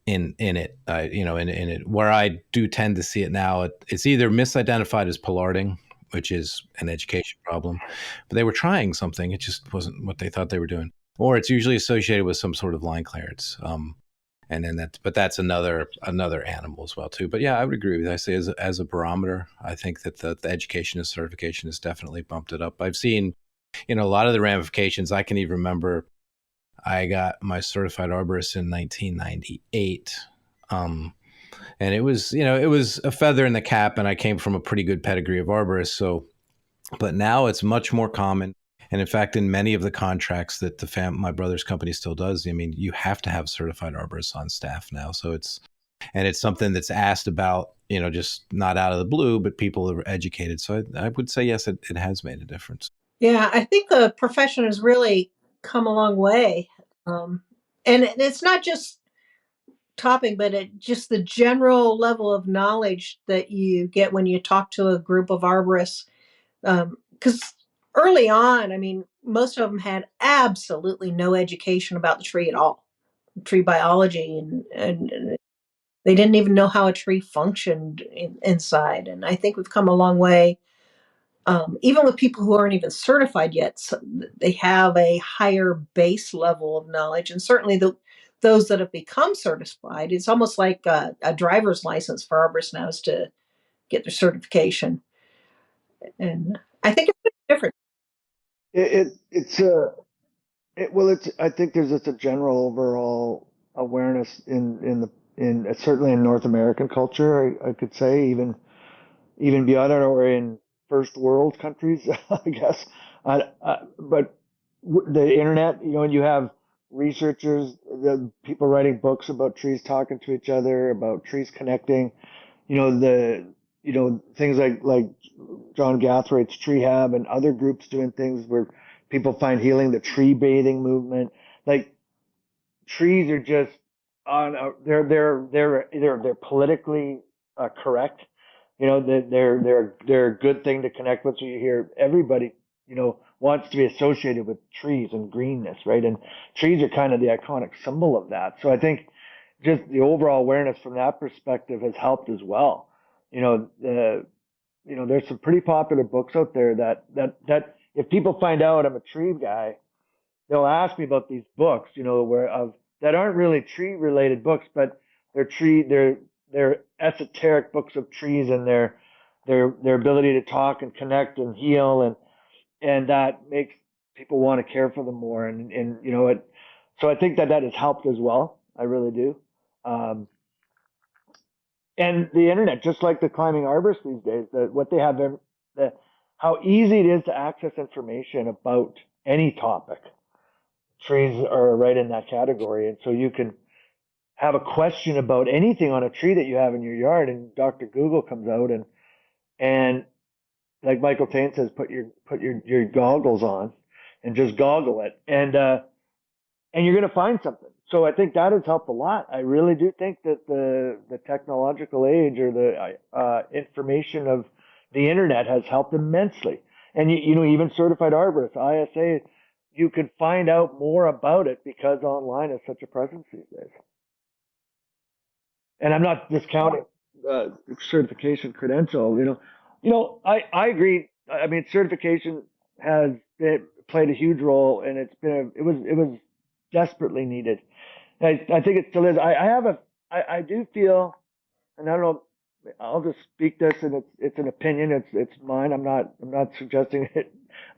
in it, in it. Where I do tend to see it now, it's either misidentified as pollarding, which is an education problem, but they were trying something. It just wasn't what they thought they were doing. Or it's usually associated with some sort of line clearance. And then but that's another animal as well too. But yeah, I would agree with you. I say as a barometer, I think that the education and certification has definitely bumped it up. I've seen, a lot of the ramifications. I can even remember I got my certified arborist in 1998. And it was, it was a feather in the cap, and I came from a pretty good pedigree of arborists. So, but now it's much more common. And in fact, in many of the contracts that my brother's company still does, I mean, you have to have certified arborists on staff now. So it's something that's asked about, just not out of the blue, but people are educated. So I would say, yes, it has made a difference. Yeah, I think the profession has really come a long way. And it's not just topping, but just the general level of knowledge that you get when you talk to a group of arborists. Because early on, I mean, most of them had absolutely no education about the tree at all, tree biology, and they didn't even know how a tree functioned inside. And I think we've come a long way. Even with people who aren't even certified yet, so they have a higher base level of knowledge. And certainly those that have become certified, it's almost like a driver's license for arborists now is to get their certification. And I think it's different. I think there's just a general overall awareness in certainly in North American culture, I could say, even beyond it, or in first world countries, I guess. But the internet, and you have researchers, the people writing books about trees talking to each other, about trees connecting, things like John Gathwaite's Tree Hab and other groups doing things where people find healing, the tree bathing movement. Like, trees are just they're politically correct. They're a good thing to connect with. So you hear everybody wants to be associated with trees and greenness, right? And trees are kind of the iconic symbol of that. So I think just the overall awareness from that perspective has helped as well. There's some pretty popular books out there that if people find out I'm a tree guy, they'll ask me about these books, that aren't really tree related books, but they're esoteric books of trees and their ability to talk and connect and heal, and that makes people want to care for them more, and so I think that has helped as well. I really do. And the internet, just like the climbing arborists these days, what they have, how easy it is to access information about any topic. Trees are right in that category, and so you can have a question about anything on a tree that you have in your yard, and Dr. Google comes out and like Michael Tain says, put your goggles on and just goggle it, and you're going to find something. So I think that has helped a lot. I really do think that the technological age, or the information of the internet, has helped immensely. And even certified arborists, ISA, you can find out more about it because online is such a presence these days. And I'm not discounting certification credential. I agree. I mean, certification has played a huge role, and it was desperately needed. I think it still is. I do feel, and I don't know, I'll just speak this, and it's an opinion. It's mine. I'm not suggesting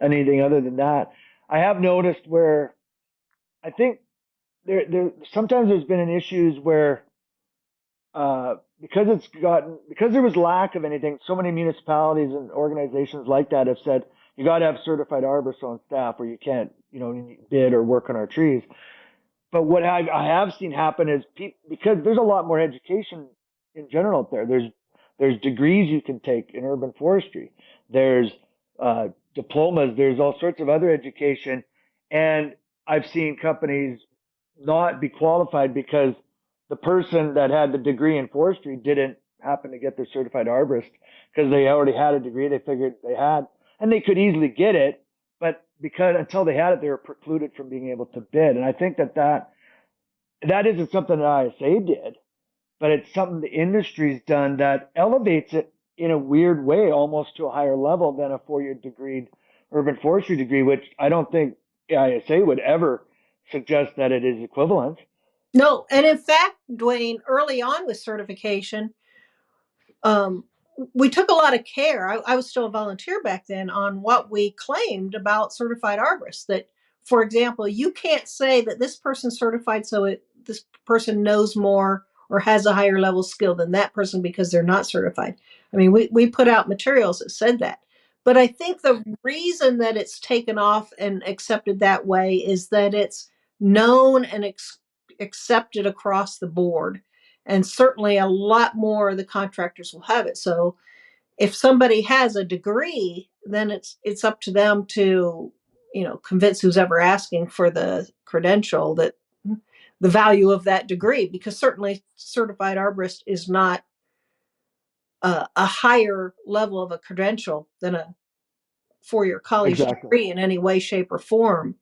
anything other than that. I have noticed where I think there sometimes there's been issues where because there was lack of anything, so many municipalities and organizations like that have said you got to have certified arborists on staff, or you can't bid or work on our trees. But what I have seen happen is because there's a lot more education in general out there. There's degrees you can take in urban forestry. There's diplomas. There's all sorts of other education, and I've seen companies not be qualified because the person that had the degree in forestry didn't happen to get their certified arborist because they already had a degree. They figured they had, and they could easily get it, but because until they had it, they were precluded from being able to bid. And I think that isn't something that ISA did, but it's something the industry's done that elevates it in a weird way, almost to a higher level than a 4-year degree urban forestry degree, which I don't think ISA would ever suggest that it is equivalent. No, and in fact, Dwayne, early on with certification, we took a lot of care. I was still a volunteer back then on what we claimed about certified arborists. That, for example, you can't say that this person's certified, so this person knows more or has a higher level skill than that person because they're not certified. I mean, we put out materials that said that. But I think the reason that it's taken off and accepted that way is that it's known and accepted across the board. And certainly a lot more of the contractors will have it. So if somebody has a degree, then it's up to them to, convince who's ever asking for the credential that the value of that degree, because certainly certified arborist is not a higher level of a credential than a 4-year college degree in any way, shape, or form.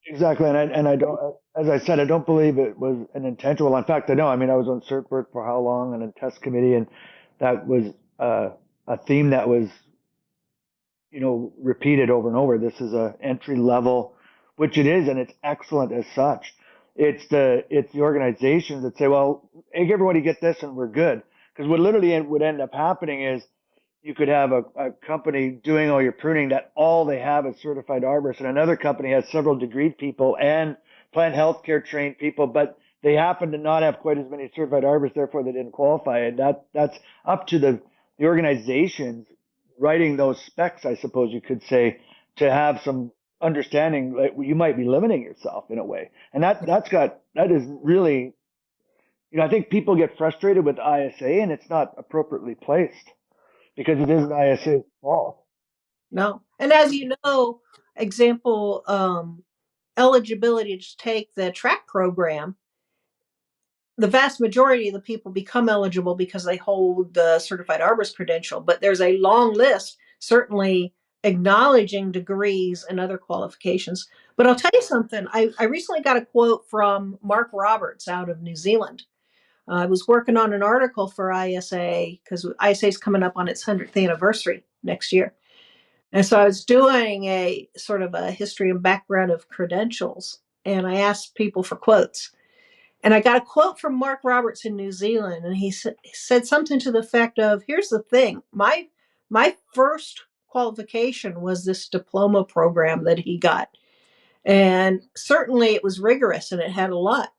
Exactly, and I don't, as I said, I don't believe it was an intentional. In fact, I know. I mean, I was on CertBird for how long, and a test committee, and that was a theme that was, repeated over and over. This is a entry level, which it is, and it's excellent as such. It's the organizations that say, well, hey, everybody get this and we're good. Because what literally would end up happening is you could have a company doing all your pruning that all they have is certified arborists, and another company has several degreed people and plant healthcare trained people, but they happen to not have quite as many certified arborists, therefore they didn't qualify. And that's up to the organizations writing those specs, I suppose you could say, to have some understanding. Like, you might be limiting yourself in a way, and that is really, I think people get frustrated with ISA, and it's not appropriately placed because it isn't ISA's fault. No. And as you know, example, eligibility to take the track program, the vast majority of the people become eligible because they hold the certified arborist credential, but there's a long list, certainly acknowledging degrees and other qualifications. But I'll tell you something, I recently got a quote from Mark Roberts out of New Zealand. I was working on an article for ISA because ISA is coming up on its 100th anniversary next year. And so I was doing a sort of a history and background of credentials, and I asked people for quotes. And I got a quote from Mark Roberts in New Zealand, and he said something to the effect of, here's the thing, my first qualification was this diploma program that he got. And certainly it was rigorous and it had a lot.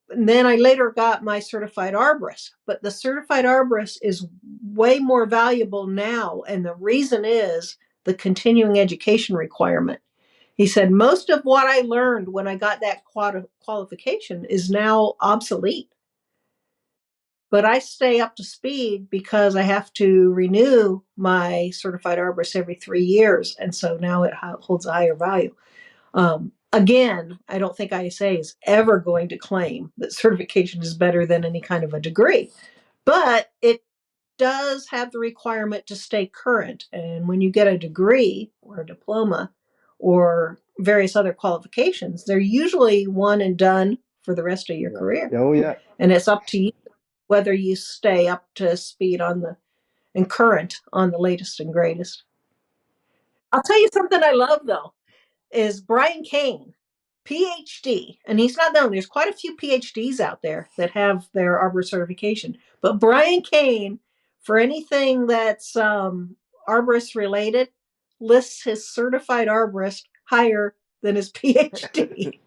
And then I later got my certified arborist, but the certified arborist is way more valuable now. And the reason is the continuing education requirement. He said, most of what I learned when I got that qualification is now obsolete. But I stay up to speed because I have to renew my certified arborist every 3 years. And so now it holds a higher value. Again, I don't think ISA is ever going to claim that certification is better than any kind of a degree, but it does have the requirement to stay current. And when you get a degree or a diploma or various other qualifications, they're usually one and done for the rest of your career. Oh, yeah. And it's up to you whether you stay up to speed and current on the latest and greatest. I'll tell you something I love, though, is Brian Kane, PhD, and he's not known. There's quite a few PhDs out there that have their arborist certification, but Brian Kane, for anything that's arborist related, lists his certified arborist higher than his PhD.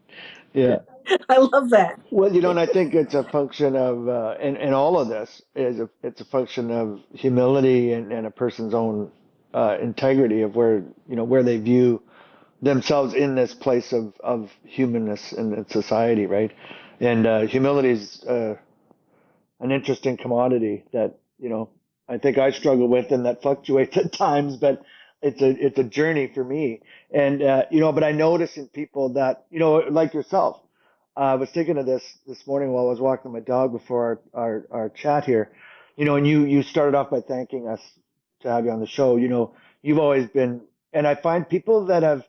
Yeah. I love that. Well, and I think it's a function of, and all of this it's a function of humility and a person's own integrity of where they view themselves in this place of humanness in society, right? And humility is an interesting commodity that I think I struggle with, and that fluctuates at times, but it's a journey for me. And but I notice in people that like yourself. I was thinking of this morning while I was walking my dog before our chat here. And you started off by thanking us to have you on the show. You've always been, and I find people that have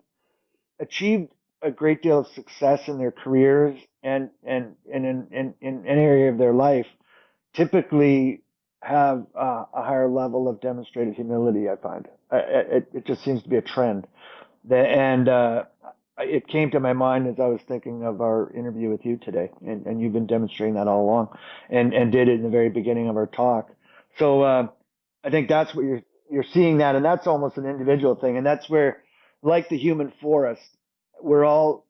achieved a great deal of success in their careers and in any area of their life typically have a higher level of demonstrated humility. I find it just seems to be a trend, and it came to my mind as I was thinking of our interview with you today, and you've been demonstrating that all along, and did it in the very beginning of our talk. So I think that's what you're seeing that, and that's almost an individual thing, and that's where, like the human forest, we're all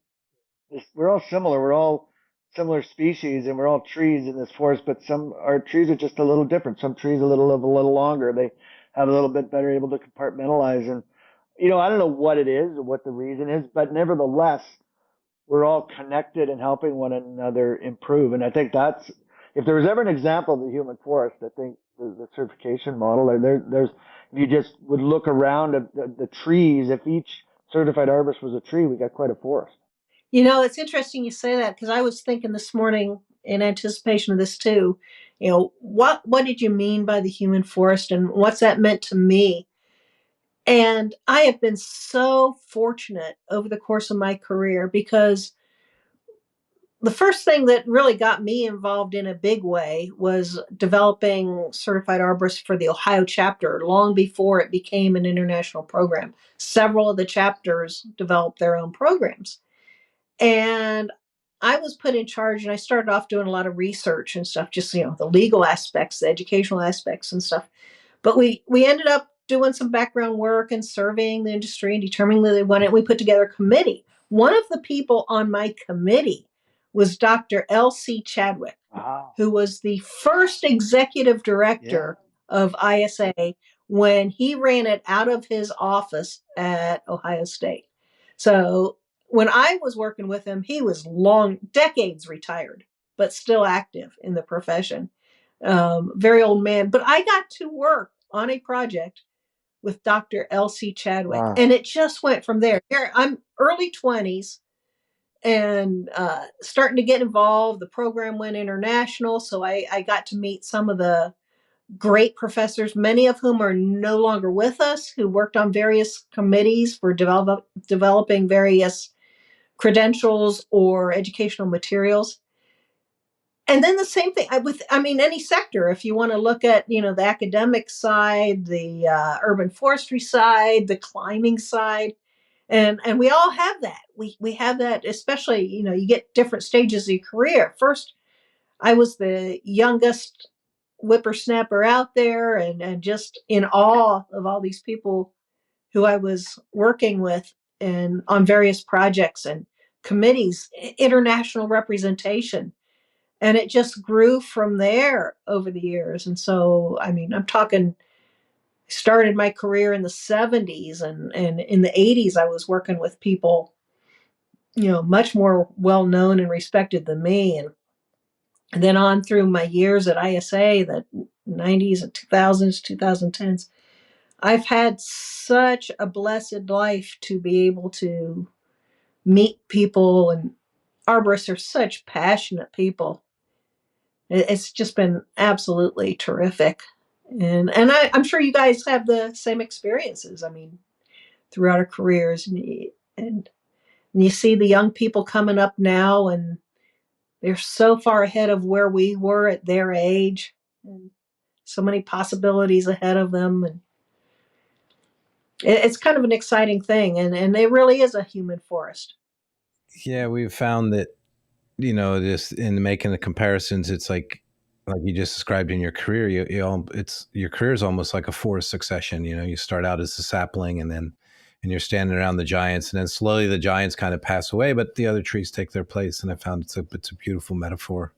similar. We're all similar species, and we're all trees in this forest. But our trees are just a little different. Some trees live a little longer. They have a little bit better able to compartmentalize, and I don't know what it is or what the reason is, but nevertheless, we're all connected and helping one another improve. And I think that's, if there was ever an example of the human forest, I think the certification model, there's, if you just would look around at the trees, if each certified arborist was a tree, we got quite a forest. It's interesting you say that, because I was thinking this morning in anticipation of this too, what did you mean by the human forest and what's that meant to me? And I have been so fortunate over the course of my career, because the first thing that really got me involved in a big way was developing certified arborists for the Ohio chapter long before it became an international program. Several of the chapters developed their own programs. And I was put in charge, and I started off doing a lot of research and stuff, just, the legal aspects, the educational aspects and stuff. But we ended up doing some background work and surveying the industry and determining that they wanted. We put together a committee. One of the people on my committee was Dr. L.C. Chadwick, who was the first executive director of ISA when he ran it out of his office at Ohio State. So when I was working with him, he was decades retired, but still active in the profession. Very old man. But I got to work on a project with Dr. L.C. Chadwick, and it just went from there. I'm early 20s and starting to get involved. The program went international, so I got to meet some of the great professors, many of whom are no longer with us, who worked on various committees for developing various credentials or educational materials. And then the same thing with any sector. If you want to look at, the academic side, the urban forestry side, the climbing side, and we all have that. We have that, especially, you get different stages of your career. First, I was the youngest whippersnapper out there, and just in awe of all these people who I was working with and on various projects and committees, international representation. And it just grew from there over the years. And so, I'm talking, started my career in the 70s, and in the 80s, I was working with people, much more well-known and respected than me. And then on through my years at ISA, the 90s and 2000s, 2010s, I've had such a blessed life to be able to meet people, and arborists are such passionate people. It's just been absolutely terrific. And I'm sure you guys have the same experiences, throughout our careers. And you see the young people coming up now, and they're so far ahead of where we were at their age, and so many possibilities ahead of them. And it's kind of an exciting thing. And it really is a human forest. Yeah, we've found that, just in making the comparisons, it's like you just described in your career, your career is almost like a forest succession. You start out as a sapling, and you're standing around the giants, and then slowly the giants kind of pass away, but the other trees take their place. And I found it's a beautiful metaphor.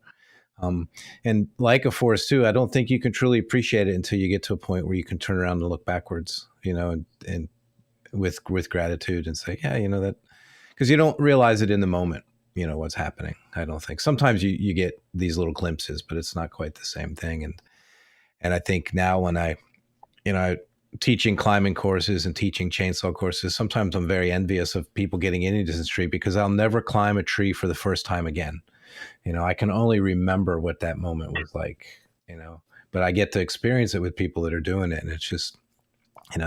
And like a forest too, I don't think you can truly appreciate it until you get to a point where you can turn around and look backwards, and with gratitude and say, yeah, that, because you don't realize it in the moment, what's happening. I don't think sometimes you get these little glimpses, but it's not quite the same thing. And I think now when I teaching climbing courses and teaching chainsaw courses, sometimes I'm very envious of people getting into this tree, because I'll never climb a tree for the first time again. I can only remember what that moment was like, but I get to experience it with people that are doing it. And it's just,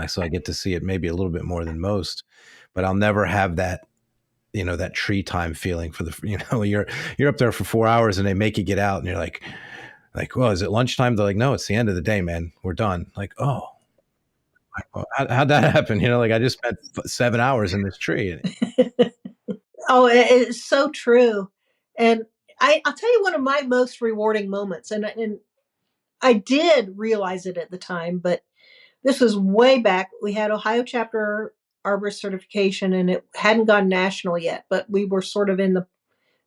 so I get to see it maybe a little bit more than most, but I'll never have that, that tree time feeling for the, you're up there for 4 hours and they make you get out and you're like, well, is it lunchtime? They're like, no, it's the end of the day, man. We're done. Like, oh, how'd that happen? I just spent 7 hours in this tree. Oh, it's so true. And I'll tell you one of my most rewarding moments, and I did realize it at the time, but this was way back. We had Ohio chapter Arborist certification, and it hadn't gone national yet, but we were sort of in the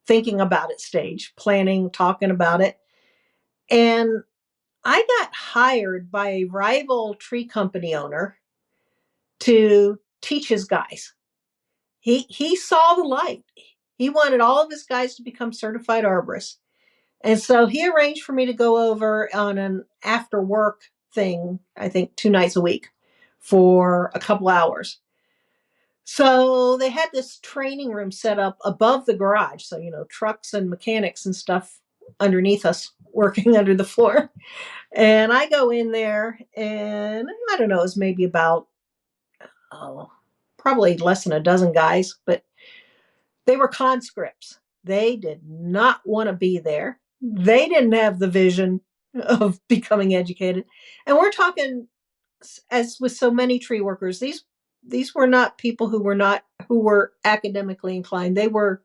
thinking about it stage, planning, talking about it. And I got hired by a rival tree company owner to teach his guys. He saw the light. He wanted all of his guys to become certified arborists. And so he arranged for me to go over on an after work thing, I think 2 nights a week for a couple hours. So they had this training room set up above the garage. So, trucks and mechanics and stuff underneath us working under the floor. And I go in there, and I don't know, it was maybe about, probably less than a dozen guys, but they were conscripts. They did not want to be there. They didn't have the vision of becoming educated. And we're talking, as with so many tree workers, these were not people who were academically inclined. They were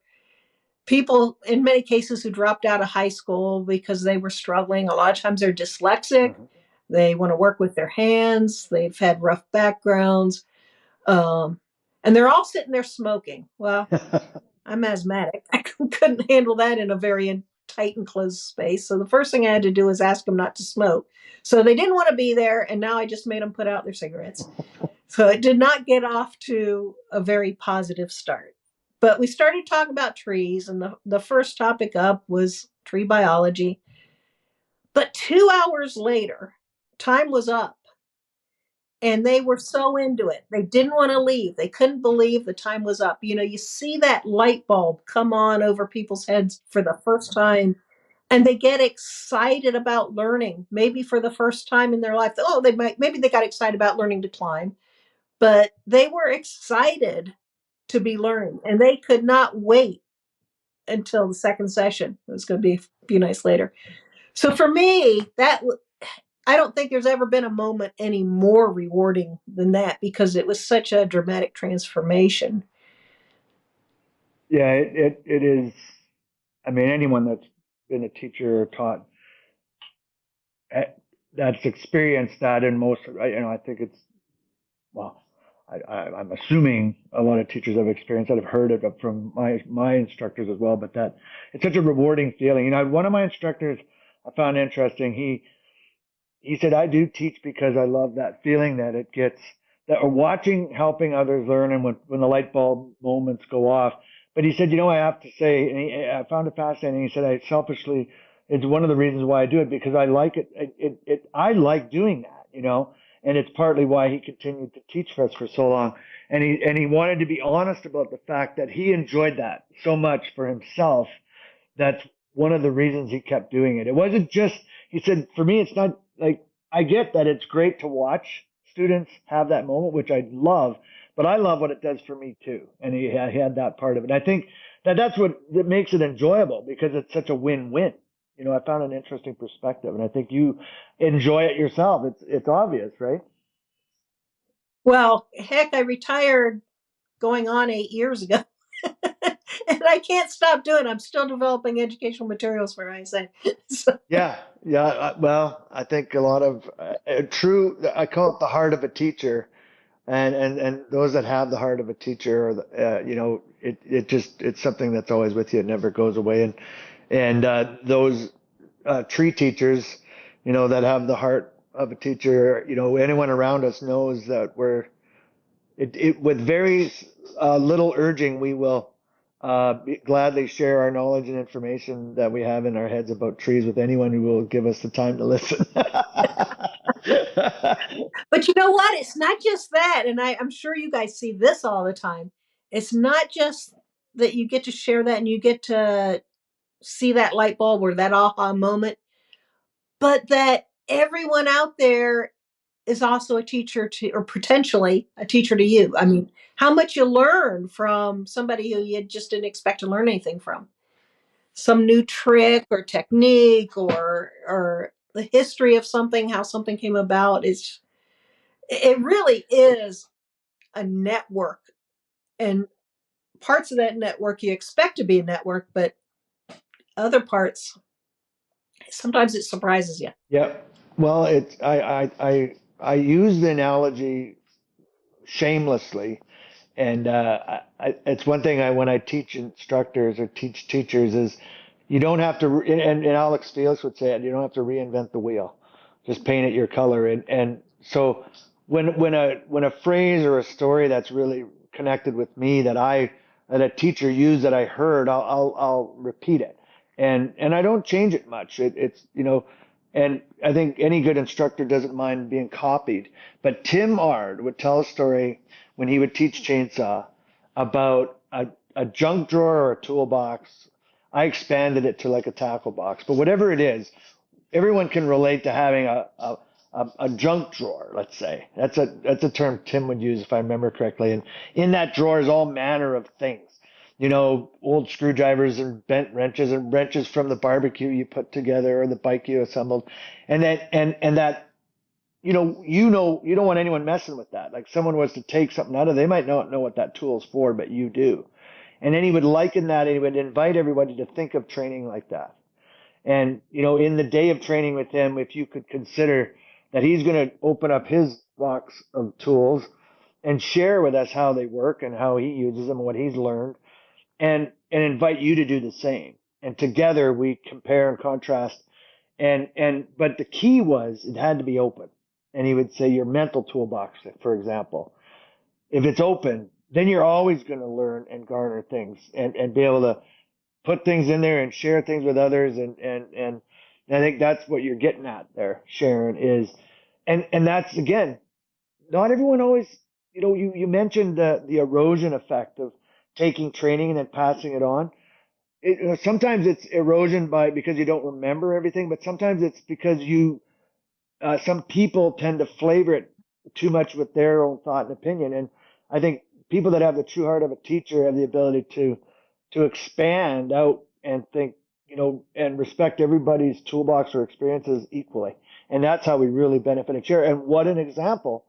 people in many cases who dropped out of high school because they were struggling. A lot of times they're dyslexic. Mhm. They want to work with their hands. They've had rough backgrounds. And they're all sitting there smoking. Well, I'm asthmatic. I couldn't handle that in a very tight and closed space. So the first thing I had to do was ask them not to smoke. So they didn't want to be there. And now I just made them put out their cigarettes. So it did not get off to a very positive start. But we started talking about trees, and the first topic up was tree biology. But 2 hours later, time was up, and they were so into it. They didn't want to leave. They couldn't believe the time was up. You know, you see that light bulb come on over people's heads for the first time, and they get excited about learning, maybe for the first time in their life. Oh, maybe they got excited about learning to climb, but they were excited to be learning, and they could not wait until the second session. It was going to be a few nights later. So for me, I don't think there's ever been a moment any more rewarding than that, because it was such a dramatic transformation. Yeah, it is. I mean, anyone that's been a teacher or taught that's experienced that in most, I think it's, well, I'm assuming a lot of teachers have experienced that. I've heard it from my instructors as well, but that it's such a rewarding feeling. One of my instructors I found interesting. He said, I do teach because I love that feeling that it gets, that watching, helping others learn, and when the light bulb moments go off. But he said, I have to say, and I found it fascinating. He said, I selfishly, it's one of the reasons why I do it, because I like it. I like doing that, and it's partly why he continued to teach for us for so long. And he wanted to be honest about the fact that he enjoyed that so much for himself. That's one of the reasons he kept doing it. It wasn't just, he said, for me, it's not like, I get that it's great to watch students have that moment, which I love, but I love what it does for me too. And he had that part of it. And I think that's what makes it enjoyable, because it's such a win-win. I found an interesting perspective, and I think you enjoy it yourself. It's obvious, right? Well, heck, I retired going on 8 years ago. And I can't stop doing it. I'm still developing educational materials for ISA. So. Yeah. Well, I think a lot of true, I call it the heart of a teacher. And those that have the heart of a teacher, it's something that's always with you. It never goes away. And those tree teachers, that have the heart of a teacher, anyone around us knows that with very little urging, we will gladly share our knowledge and information that we have in our heads about trees with anyone who will give us the time to listen. But you know what? It's not just that. And I'm sure you guys see this all the time. It's not just that you get to share that and you get to see that light bulb or that aha moment, but that everyone out there is also a teacher to, or potentially a teacher to you. I mean, how much you learn from somebody who you just didn't expect to learn anything from. Some new trick or technique, or the history of something, how something came about. It really is a network, and parts of that network you expect to be a network, but other parts, sometimes it surprises you. Yeah. Well, I use the analogy shamelessly, and it's one thing when I teach instructors or teach teachers is you don't have to, and Alex Felix would say it, you don't have to reinvent the wheel, just paint it your color. And so when a phrase or a story that's really connected with me that a teacher used that I heard, I'll repeat it, and I don't change it much. It's and I think any good instructor doesn't mind being copied. But Tim Ard would tell a story when he would teach chainsaw about a junk drawer or a toolbox. I expanded it to like a tackle box, but whatever it is, everyone can relate to having a junk drawer. Let's say that's a term Tim would use if I remember correctly. And in that drawer is all manner of things. Old screwdrivers and bent wrenches and wrenches from the barbecue you put together or the bike you assembled, and that you don't want anyone messing with that. Like someone was to take something out of it, they might not know what that tool's for, but you do. And then he would liken that, and he would invite everybody to think of training like that. And, in the day of training with him, if you could consider that he's going to open up his box of tools and share with us how they work and how he uses them and what he's learned, and invite you to do the same. And together we compare and contrast. But the key was it had to be open. And he would say your mental toolbox, for example, if it's open, then you're always going to learn and garner things and be able to put things in there and share things with others. And I think that's what you're getting at there, Sharon, is, and that's, again, not everyone always, you mentioned the erosion effect of taking training and then passing it on. Sometimes it's erosion because you don't remember everything, but sometimes it's because some people tend to flavor it too much with their own thought and opinion. And I think people that have the true heart of a teacher have the ability to expand out and think, and respect everybody's toolbox or experiences equally. And that's how we really benefit and share. And what an example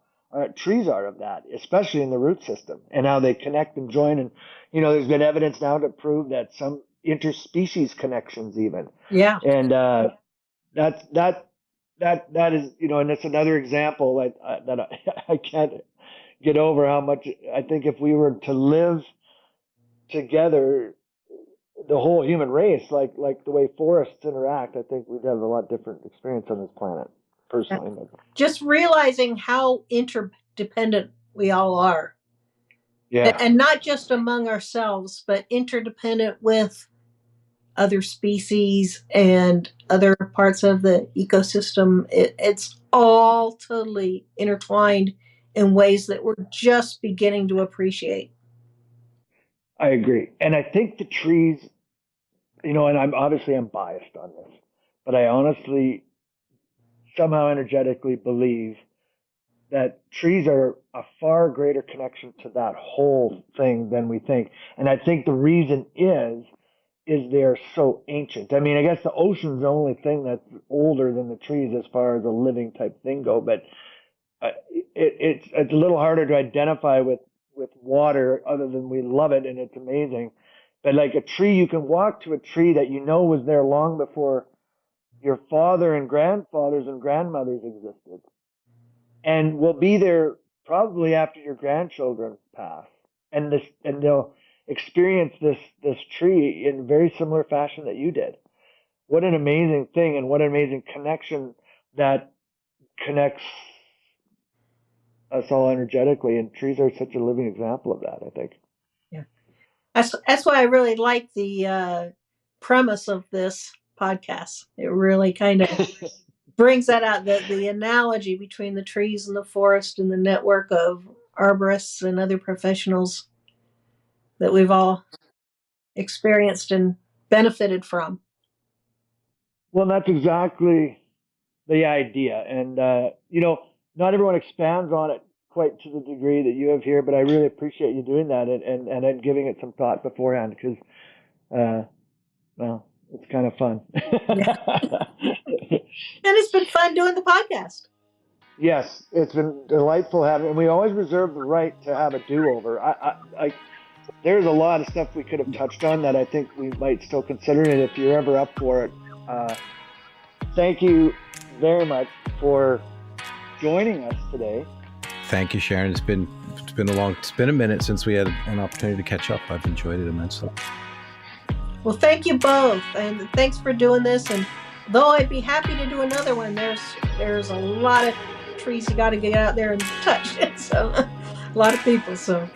trees are of that, especially in the root system, and how they connect and join. And, there's been evidence now to prove that some interspecies connections even. Yeah. And that is, and it's another example that I can't get over how much I think if we were to live together, the whole human race, like the way forests interact, I think we'd have a lot different experience on this planet, personally. Just realizing how interdependent we all are. Yeah. And not just among ourselves, but interdependent with other species and other parts of the ecosystem. It's all totally intertwined in ways that we're just beginning to appreciate. I agree. And I think the trees, and I'm biased on this, but I honestly somehow energetically believe that trees are a far greater connection to that whole thing than we think. And I think the reason is they're so ancient. I mean, I guess the ocean's the only thing that's older than the trees as far as a living type thing go, but it's a little harder to identify with water, other than we love it and it's amazing. But like a tree, you can walk to a tree that was there long before your father and grandfathers and grandmothers existed, and will be there probably after your grandchildren pass, and they'll experience this tree in very similar fashion that you did. What an amazing thing, and what an amazing connection that connects us all energetically, and trees are such a living example of that, I think. Yeah, that's why I really like the premise of this podcast. It really kind of brings that out, the analogy between the trees and the forest and the network of arborists and other professionals that we've all experienced and benefited from. Well, that's exactly the idea. And, not everyone expands on it quite to the degree that you have here, but I really appreciate you doing that and giving it some thought beforehand, because, it's kind of fun. Yeah. And it's been fun doing the podcast. Yes, it's been delightful having, and we always reserve the right to have a do-over. There's a lot of stuff we could have touched on that I think we might still consider it if you're ever up for it. Thank you very much for joining us today. Thank you, Sharon. It's been a minute since we had an opportunity to catch up. I've enjoyed it immensely. Well, thank you both, and thanks for doing this. And though I'd be happy to do another one, there's a lot of trees you got to get out there and touch. So a lot of people. So